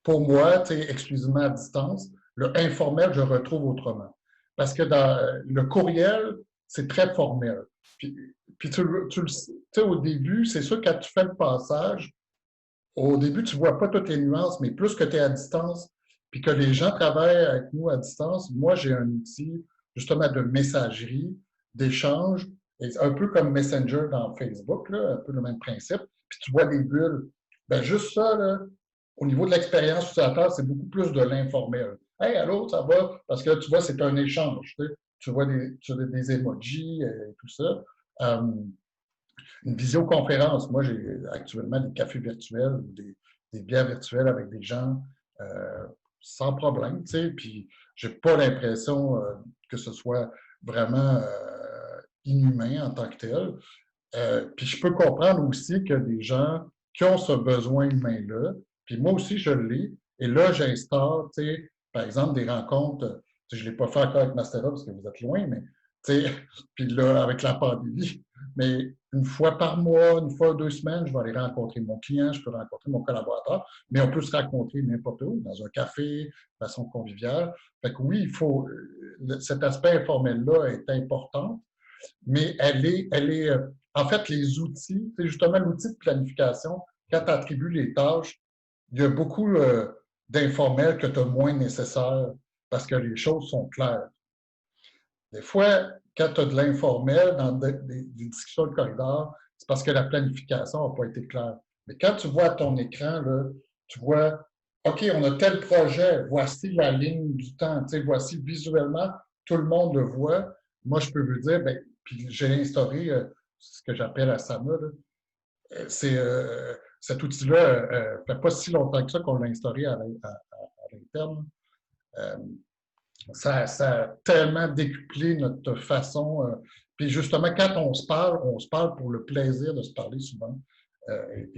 pour moi, tu sais, exclusivement à distance, le informel, je retrouve autrement. Parce que dans le courriel, c'est très formel. Puis tu sais, au début, c'est sûr, quand tu fais le passage, au début, tu ne vois pas toutes les nuances, mais plus que tu es à distance, puis que les gens travaillent avec nous à distance, moi, j'ai un outil justement de messagerie, d'échange, un peu comme Messenger dans Facebook, là, un peu le même principe, puis tu vois des bulles. Bien, juste ça, là, au niveau de l'expérience utilisateur, c'est beaucoup plus de l'informel. Hey, allô, ça va? Parce que tu vois, c'est un échange. Tu vois des emojis et tout ça. Une visioconférence. Moi, j'ai actuellement des cafés virtuels ou des bières virtuelles avec des gens sans problème, tu sais, puis j'ai pas l'impression que ce soit vraiment inhumain en tant que tel. Puis je peux comprendre aussi que des gens qui ont ce besoin humain-là, puis moi aussi je l'ai, et là j'instaure, tu sais, par exemple, des rencontres, je ne l'ai pas fait encore avec Mastera parce que vous êtes loin, mais tu sais, puis là, avec la pandémie, mais une fois par mois, une fois 2 semaines, je vais aller rencontrer mon client, je peux rencontrer mon collaborateur, mais on peut se rencontrer n'importe où, dans un café, de façon conviviale. Fait que oui, il faut, cet aspect informel-là est important, mais en fait, les outils, c'est justement l'outil de planification, quand tu attribues les tâches, il y a beaucoup d'informels que tu as moins nécessaire parce que les choses sont claires. Des fois, quand tu as de l'informel dans des discussions de corridor, c'est parce que la planification n'a pas été claire. Mais quand tu vois ton écran, là, tu vois, OK, on a tel projet, voici la ligne du temps, voici visuellement, tout le monde le voit. Moi, je peux vous dire, ben, puis j'ai instauré ce que j'appelle Asana. Cet outil-là, ça fait pas si longtemps que ça qu'on l'a instauré à l'interne. Ça a tellement décuplé notre façon. Puis justement, quand on se parle pour le plaisir de se parler souvent. Et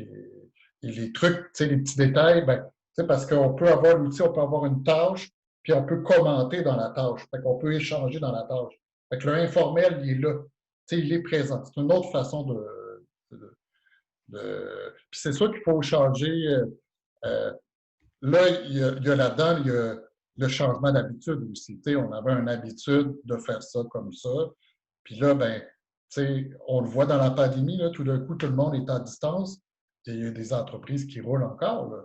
les trucs, les petits détails, ben, parce qu'on peut avoir l'outil, on peut avoir une tâche, puis on peut commenter dans la tâche. Fait qu'on peut échanger dans la tâche. Fait que l'informel, il est là. Il est présent. C'est une autre façon Puis c'est sûr qu'il faut changer. Là, il y a là-dedans, il y a le changement d'habitude aussi. On avait une habitude de faire ça comme ça. Puis là, ben, on le voit dans la pandémie, là, tout d'un coup, tout le monde est à distance. Et il y a des entreprises qui roulent encore. Là.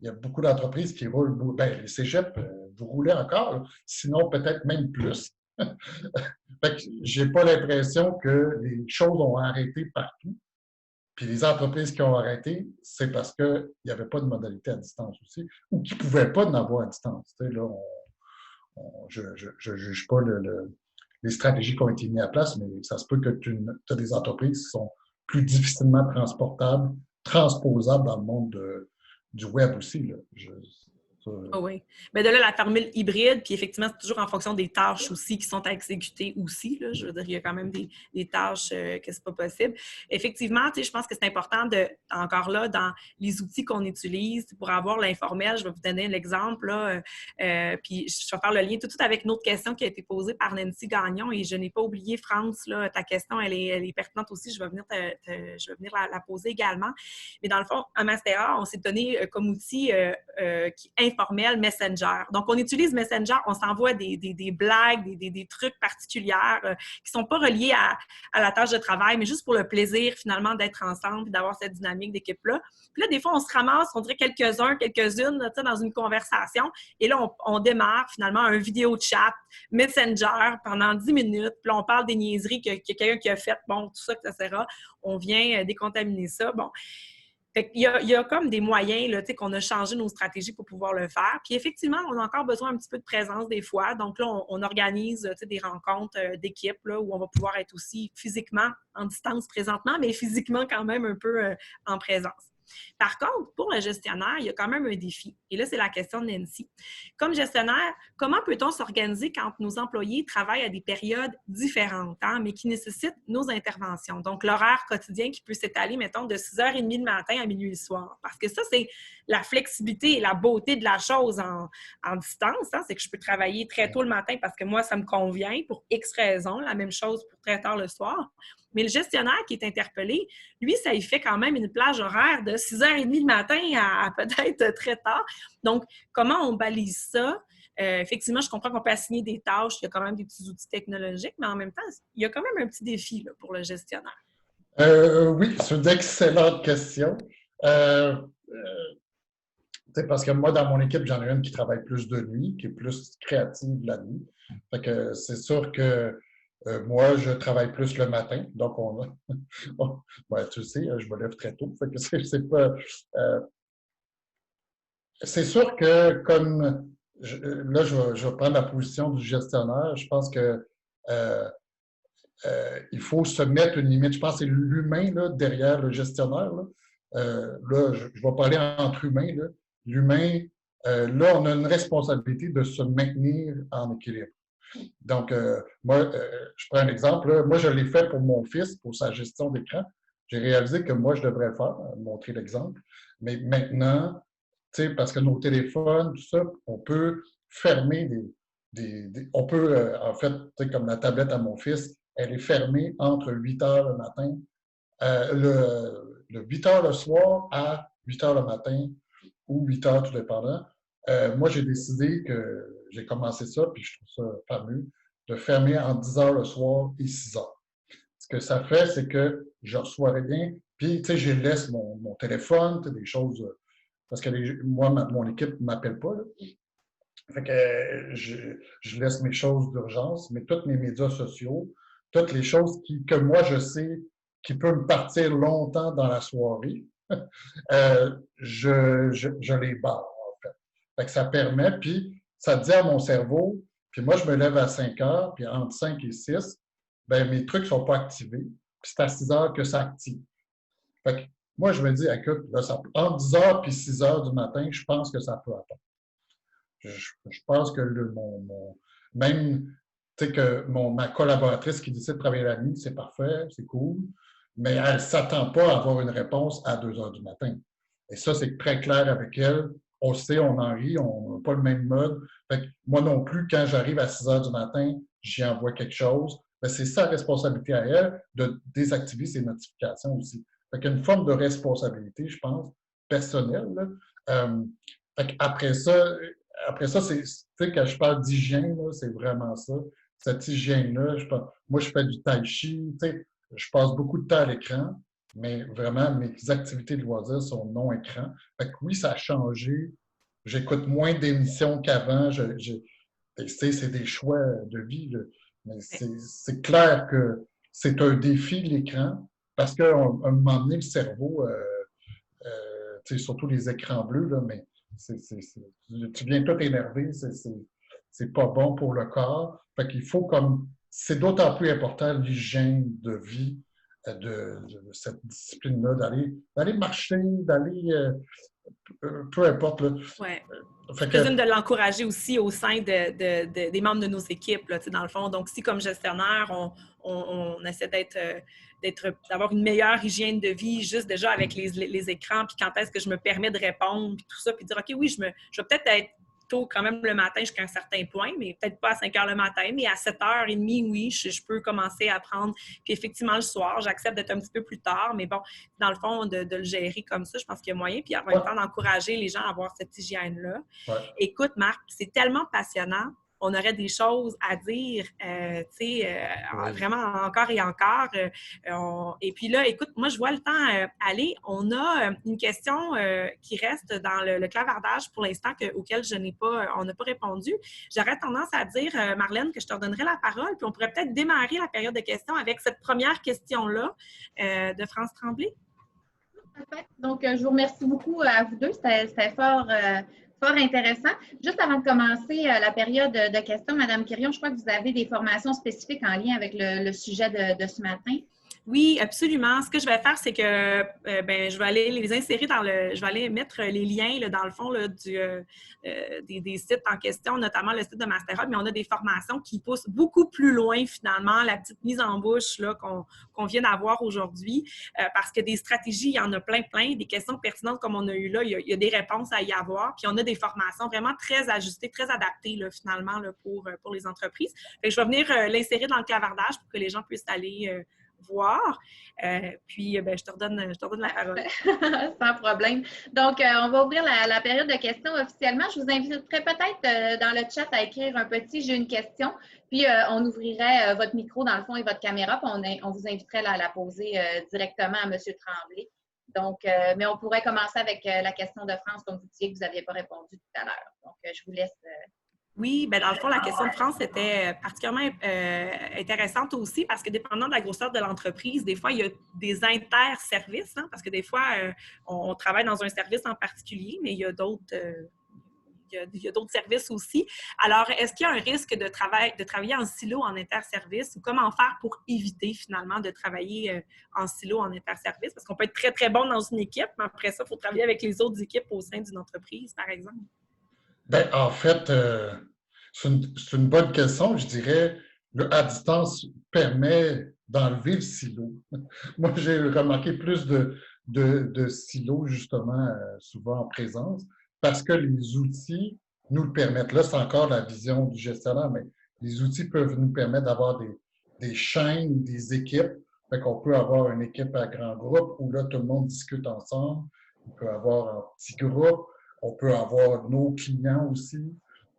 Il y a beaucoup d'entreprises qui roulent. Ben, les cégeps, vous roulez encore. Là. Sinon, peut-être même plus. Fait que j'ai pas l'impression que les choses ont arrêté partout. Puis les entreprises qui ont arrêté, c'est parce qu'il n'y avait pas de modalité à distance aussi, ou qui ne pouvaient pas en avoir à distance. Là, je ne juge pas les stratégies qui ont été mises à place, mais ça se peut que tu as des entreprises qui sont plus difficilement transportables, transposables dans le monde du web aussi. Là. Oh oui. Mais de là, la formule hybride, puis effectivement, c'est toujours en fonction des tâches aussi qui sont à exécuter aussi. Là. Je veux dire, il y a quand même des tâches que c'est pas possible. Effectivement, je pense que c'est important encore là, dans les outils qu'on utilise pour avoir l'informel, je vais vous donner l'exemple, là, puis je vais faire le lien tout de suite avec une autre question qui a été posée par Nancy Gagnon et je n'ai pas oublié, France, là, ta question, elle est pertinente aussi, je vais venir la poser également. Mais dans le fond, à Mastera, on s'est donné comme outil qui informel Messenger. Donc, on utilise Messenger, on s'envoie des blagues, des trucs particuliers qui ne sont pas reliés à la tâche de travail, mais juste pour le plaisir, finalement, d'être ensemble et d'avoir cette dynamique d'équipe-là. Puis là, des fois, on se ramasse, on dirait quelques-unes, dans une conversation, et là, on démarre, finalement, un vidéo chat Messenger pendant 10 minutes, puis là, on parle des niaiseries que quelqu'un qui a faites, bon, tout ça, etc. On vient décontaminer ça, bon. Fait qu'il y a comme des moyens là, qu'on a changé nos stratégies pour pouvoir le faire. Puis effectivement, on a encore besoin un petit peu de présence des fois. Donc là, on organise des rencontres d'équipe là, où on va pouvoir être aussi physiquement en distance présentement, mais physiquement quand même un peu en présence. Par contre, pour le gestionnaire, il y a quand même un défi. Et là, c'est la question de Nancy. Comme gestionnaire, comment peut-on s'organiser quand nos employés travaillent à des périodes différentes, hein, mais qui nécessitent nos interventions? Donc, l'horaire quotidien qui peut s'étaler, mettons, de 6h30 le matin à minuit le soir. Parce que ça, c'est la flexibilité et la beauté de la chose en distance. Hein, c'est que je peux travailler très tôt le matin parce que moi, ça me convient pour X raisons. La même chose pour très tard le soir. Mais le gestionnaire qui est interpellé, lui, ça y fait quand même une plage horaire de 6h30 le matin à peut-être très tard. Donc, comment on balise ça? Effectivement, je comprends qu'on peut assigner des tâches, il y a quand même des petits outils technologiques, mais en même temps, il y a quand même un petit défi là, pour le gestionnaire. Oui, c'est une excellente question. Parce que moi, dans mon équipe, j'en ai une qui travaille plus de nuit, qui est plus créative la nuit. Fait que c'est sûr que moi, je travaille plus le matin. Donc, ouais, tu sais, je me lève très tôt. Fait que c'est pas. C'est sûr que comme là, je vais prendre la position du gestionnaire, je pense que il faut se mettre une limite. Je pense que c'est l'humain là, derrière le gestionnaire. Là, je vais parler entre humains. Là. L'humain, là, on a une responsabilité de se maintenir en équilibre. Donc, moi, je prends un exemple. Là. Moi, je l'ai fait pour mon fils, pour sa gestion d'écran. J'ai réalisé que moi, je devrais le faire, montrer l'exemple. Mais maintenant, tu sais, parce que nos téléphones, tout ça, on peut fermer on peut, en fait, tu sais, comme la tablette à mon fils, elle est fermée entre 8 heures le matin, le 8 heures le soir à 8 heures le matin ou 8 heures, tout dépendant. Moi, j'ai décidé que j'ai commencé ça, puis je trouve ça fameux, de fermer entre 10 heures le soir et 6 heures. Ce que ça fait, c'est que je reçois rien, puis, tu sais, je laisse mon téléphone, des choses, parce que moi, mon équipe ne m'appelle pas, là. Fait que je laisse mes choses d'urgence, mais tous mes médias sociaux, toutes les choses que moi, je sais qui peuvent me partir longtemps dans la soirée, je les barre, en fait. Fait que ça permet, puis ça dit à mon cerveau, puis moi, je me lève à 5 heures, puis entre 5 et 6, ben mes trucs ne sont pas activés, puis c'est à 6 heures que ça active. Fait que moi, je me dis, écoute, là, entre 10 heures et 6 heures du matin, je pense que ça peut attendre. Je pense que même, tu sais, que ma collaboratrice qui décide de travailler la nuit, c'est parfait, c'est cool, mais elle ne s'attend pas à avoir une réponse à 2 heures du matin. Et ça, c'est très clair avec elle. On sait, on en rit, on n'a pas le même mode. Fait que moi non plus, quand j'arrive à 6 heures du matin, j'y envoie quelque chose. Ben, c'est sa responsabilité à elle de désactiver ses notifications aussi. Fait qu'il y a une forme de responsabilité, je pense, personnelle. Après ça, tu sais, quand je parle d'hygiène, c'est vraiment ça. Cette hygiène-là, moi, je fais du tai chi, tu sais, je passe beaucoup de temps à l'écran, mais vraiment, mes activités de loisirs sont non-écran. Fait que oui, ça a changé. J'écoute moins d'émissions qu'avant. Tu sais, c'est des choix de vie, là. Mais c'est clair que c'est un défi, l'écran, parce qu'à un moment donné, le cerveau, tu sais, surtout les écrans bleus, là, mais tu viens tout énervé, c'est pas bon pour le corps. Fait qu'il faut c'est d'autant plus important l'hygiène de vie de cette discipline-là, d'aller marcher, d'aller, peu importe. Là. Ouais. Je présume de l'encourager aussi au sein des membres de nos équipes, là, dans le fond. Donc, si comme gestionnaire, on essaie d'avoir une meilleure hygiène de vie juste déjà avec les écrans, puis quand est-ce que je me permets de répondre, puis tout ça, puis dire, OK, oui, je vais peut-être être tôt quand même le matin jusqu'à un certain point, mais peut-être pas à 5 heures le matin, mais à 7h30, oui, je peux commencer à prendre. Puis effectivement, le soir, j'accepte d'être un petit peu plus tard, mais bon, dans le fond, de le gérer comme ça, je pense qu'il y a moyen, puis en même temps d'encourager les gens à avoir cette hygiène-là. Ouais. Écoute, Marc, c'est tellement passionnant. On aurait des choses à dire, vraiment encore et encore. Et puis là, écoute, moi, je vois le temps aller. On a une question qui reste dans le clavardage pour l'instant auquel on n'a pas répondu. J'aurais tendance à dire, Marlène, que je te redonnerai la parole, puis on pourrait peut-être démarrer la période de questions avec cette première question-là de France Tremblay. Parfait. Donc, je vous remercie beaucoup à vous deux. C'était fort intéressant. Juste avant de commencer la période de questions, Mme Quirion, je crois que vous avez des formations spécifiques en lien avec le sujet de ce matin. Oui, absolument. Ce que je vais faire, c'est que je vais aller les insérer je vais aller mettre les liens là, dans le fond là, des sites en question, notamment le site de Master Hub, mais on a des formations qui poussent beaucoup plus loin finalement la petite mise en bouche là, qu'on vient d'avoir aujourd'hui, parce que des stratégies, il y en a plein, des questions pertinentes comme on a eu là, il y a des réponses à y avoir, puis on a des formations vraiment très ajustées, très adaptées là, finalement là, pour les entreprises. Fait que je vais venir l'insérer dans le clavardage pour que les gens puissent aller voir. Puis, je te redonne la parole. Sans problème. Donc, on va ouvrir la période de questions officiellement. Je vous inviterai peut-être dans le chat à écrire un petit « J'ai une question », puis on ouvrirait votre micro dans le fond et votre caméra, puis on vous inviterait à la poser directement à M. Tremblay. Donc, mais on pourrait commencer avec la question de France, comme vous disiez que vous n'aviez pas répondu tout à l'heure. Donc, je vous laisse... Oui, bien, dans le fond, la question de France était particulièrement intéressante aussi parce que dépendant de la grosseur de l'entreprise, des fois, il y a des inter-services, hein, parce que des fois, on travaille dans un service en particulier, mais il y a d'autres services aussi. Alors, est-ce qu'il y a un risque de travailler en silo en interservice ou comment faire pour éviter finalement de travailler en silo en interservice? Parce qu'on peut être très, très bon dans une équipe, mais après ça, il faut travailler avec les autres équipes au sein d'une entreprise, par exemple. Bien, en fait, c'est une bonne question. Je dirais, le à distance permet d'enlever le silo. Moi, j'ai remarqué plus de silos, justement, souvent en présence, parce que les outils nous le permettent. Là, c'est encore la vision du gestionnaire, mais les outils peuvent nous permettre d'avoir des chaînes, des équipes. Fait qu'on peut avoir une équipe à grand groupe où là, tout le monde discute ensemble. On peut avoir un petit groupe. On peut avoir nos clients aussi.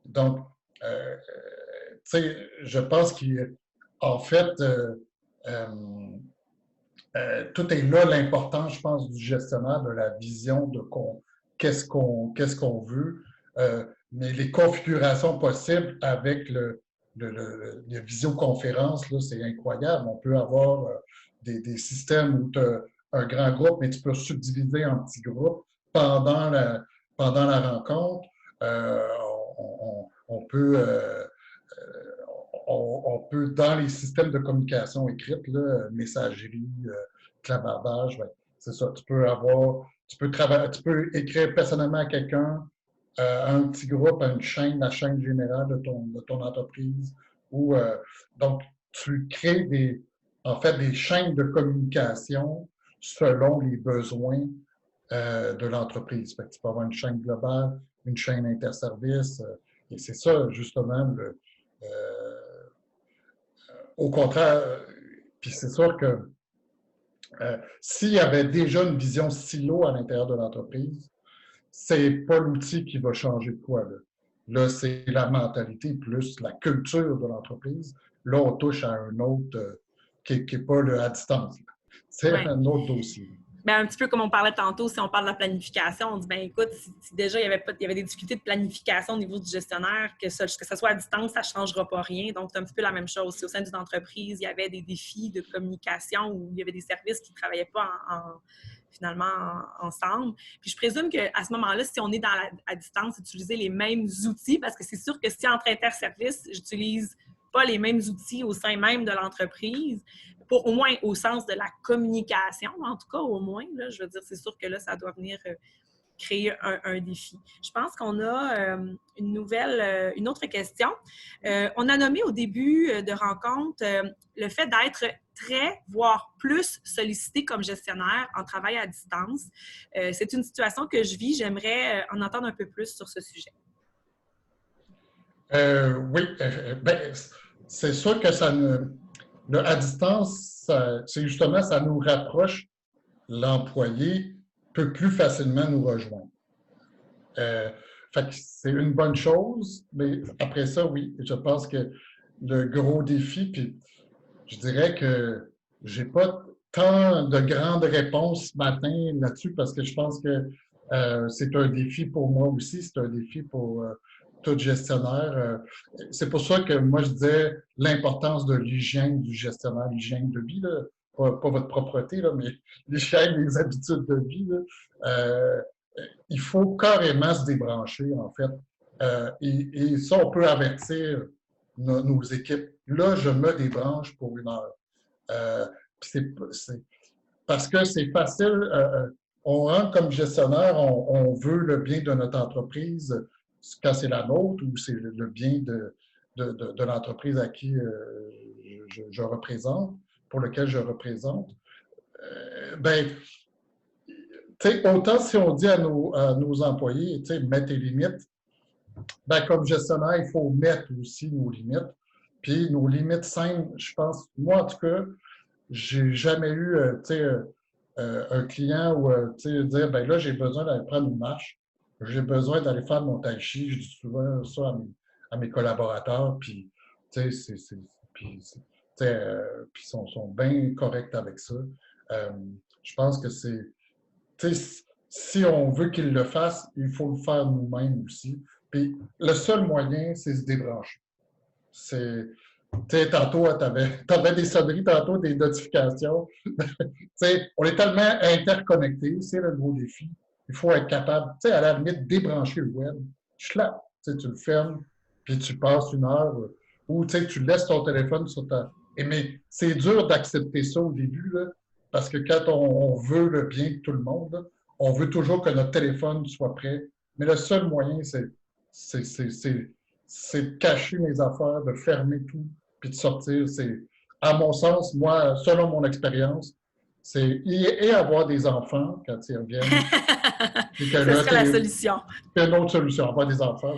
Donc, tu sais, je pense qu'en fait, tout est là l'importance, je pense, du gestionnaire, de la vision de qu'est-ce qu'on veut, mais les configurations possibles avec les visioconférences, là, c'est incroyable. On peut avoir des systèmes où tu as un grand groupe, mais tu peux subdiviser en petits groupes pendant la rencontre. On peut dans les systèmes de communication écrite, là, messagerie, clavardage, ben, c'est ça. Tu peux écrire personnellement à quelqu'un, à un petit groupe, à une chaîne, la chaîne générale de ton entreprise. Donc, tu crées en fait des chaînes de communication selon les besoins de l'entreprise. Fait que tu peux avoir une chaîne globale, une chaîne interservice, et c'est ça, justement, au contraire, puis c'est sûr que s'il y avait déjà une vision silo à l'intérieur de l'entreprise, c'est pas l'outil qui va changer de quoi. Là, c'est la mentalité plus la culture de l'entreprise. Là, on touche à un autre qui n'est pas à distance. C'est un autre dossier. Bien, un petit peu comme on parlait tantôt, si on parle de la planification, on dit, bien écoute, si déjà il y avait des difficultés de planification au niveau du gestionnaire, que ce soit à distance, ça ne changera pas rien. Donc, c'est un petit peu la même chose. Si au sein d'une entreprise, il y avait des défis de communication ou il y avait des services qui ne travaillaient pas finalement ensemble. Puis je présume qu'à ce moment-là, si on est à distance, utiliser les mêmes outils, parce que c'est sûr que si entre interservices, j'utilise pas les mêmes outils au sein même de l'entreprise, au moins au sens de la communication, en tout cas, au moins, là, je veux dire, c'est sûr que là, ça doit venir créer un défi. Je pense qu'on a une autre question. On a nommé au début de rencontre le fait d'être très, voire plus sollicité comme gestionnaire en travail à distance. C'est une situation que je vis. J'aimerais en entendre un peu plus sur ce sujet. Oui, ben, c'est sûr que à distance, c'est justement, ça nous rapproche. L'employé peut plus facilement nous rejoindre. Fait que c'est une bonne chose, mais après ça, oui, je pense que le gros défi, puis je dirais que j'ai pas tant de grandes réponses ce matin là-dessus parce que je pense que c'est un défi pour moi aussi, c'est un défi pour tout gestionnaire. C'est pour ça que moi, je disais l'importance de l'hygiène du gestionnaire, l'hygiène de vie, là. Pas votre propreté, là, mais l'hygiène des habitudes de vie. Là. Il faut carrément se débrancher, en fait. Et ça, on peut avertir nos équipes. Là, je me débranche pour 1 heure. Parce que c'est facile, on rentre comme gestionnaire, on veut le bien de notre entreprise quand c'est la nôtre ou c'est le bien de l'entreprise à qui je représente, pour lequel je représente. Ben, autant si on dit à nos employés, mets tes limites, ben, comme gestionnaire, il faut mettre aussi nos limites. Puis nos limites saines, je pense, moi en tout cas, j'ai jamais eu un client où dire ben là, j'ai besoin d'aller prendre une marche, j'ai besoin d'aller faire mon tai chi. Je dis souvent ça à mes collaborateurs, puis puis ils sont bien corrects avec ça. Je pense que si on veut qu'ils le fassent, il faut le faire nous-mêmes aussi. Puis le seul moyen, c'est se débrancher. Tantôt, tu avais des sonneries, tantôt des notifications. On est tellement interconnectés, c'est le gros défi. Il faut être capable, à la limite, débrancher le web. Tu le fermes, puis tu passes une heure, ou tu laisses ton téléphone sur ta... Mais c'est dur d'accepter ça au début, là, parce que quand on veut le bien de tout le monde, là, on veut toujours que notre téléphone soit prêt. Mais le seul moyen, c'est de cacher mes affaires, de fermer tout, puis de sortir. À mon sens, moi, selon mon expérience, et avoir des enfants quand ils reviennent. Ce serait la solution. C'est une autre solution, avoir des enfants.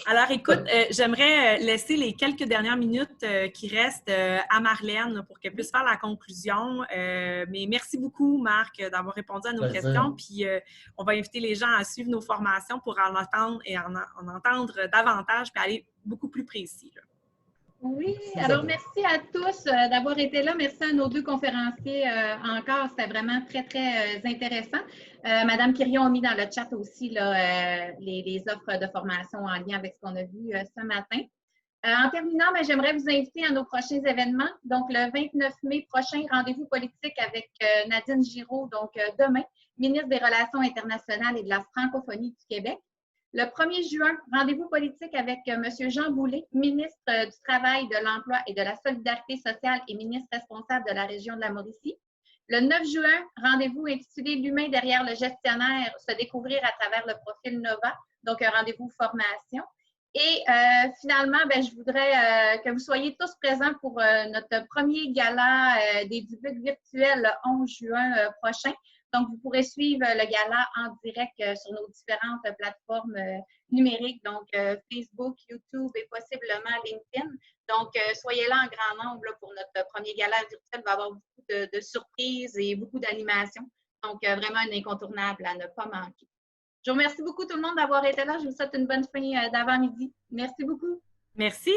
Alors, écoute, j'aimerais laisser les quelques dernières minutes qui restent à Marlène pour qu'elle puisse faire la conclusion. Mais merci beaucoup, Marc, d'avoir répondu à nos questions. Puis, on va inviter les gens à suivre nos formations pour en entendre et en entendre davantage puis aller beaucoup plus précis. Là. Oui, alors merci à tous d'avoir été là. Merci à nos deux conférenciers encore. C'était vraiment très, très intéressant. Madame Quirion a mis dans le chat aussi là, les offres de formation en lien avec ce qu'on a vu ce matin. En terminant, j'aimerais vous inviter à nos prochains événements. Donc, le 29 mai prochain, rendez-vous politique avec Nadine Giraud, donc demain, ministre des Relations internationales et de la francophonie du Québec. Le 1er juin, rendez-vous politique avec M. Jean Boulet, ministre du Travail, de l'Emploi et de la Solidarité sociale et ministre responsable de la région de la Mauricie. Le 9 juin, rendez-vous intitulé « L'humain derrière le gestionnaire, se découvrir à travers le profil Nova », donc un rendez-vous formation. Et finalement, je voudrais que vous soyez tous présents pour notre premier gala des Dubuc virtuels le 11 juin prochain. Donc, vous pourrez suivre le gala en direct sur nos différentes plateformes numériques, donc Facebook, YouTube et possiblement LinkedIn. Donc, soyez là en grand nombre là, pour notre premier gala virtuel. Il va y avoir beaucoup de surprises et beaucoup d'animations. Donc, vraiment un incontournable à ne pas manquer. Je vous remercie beaucoup tout le monde d'avoir été là. Je vous souhaite une bonne fin d'avant-midi. Merci beaucoup. Merci.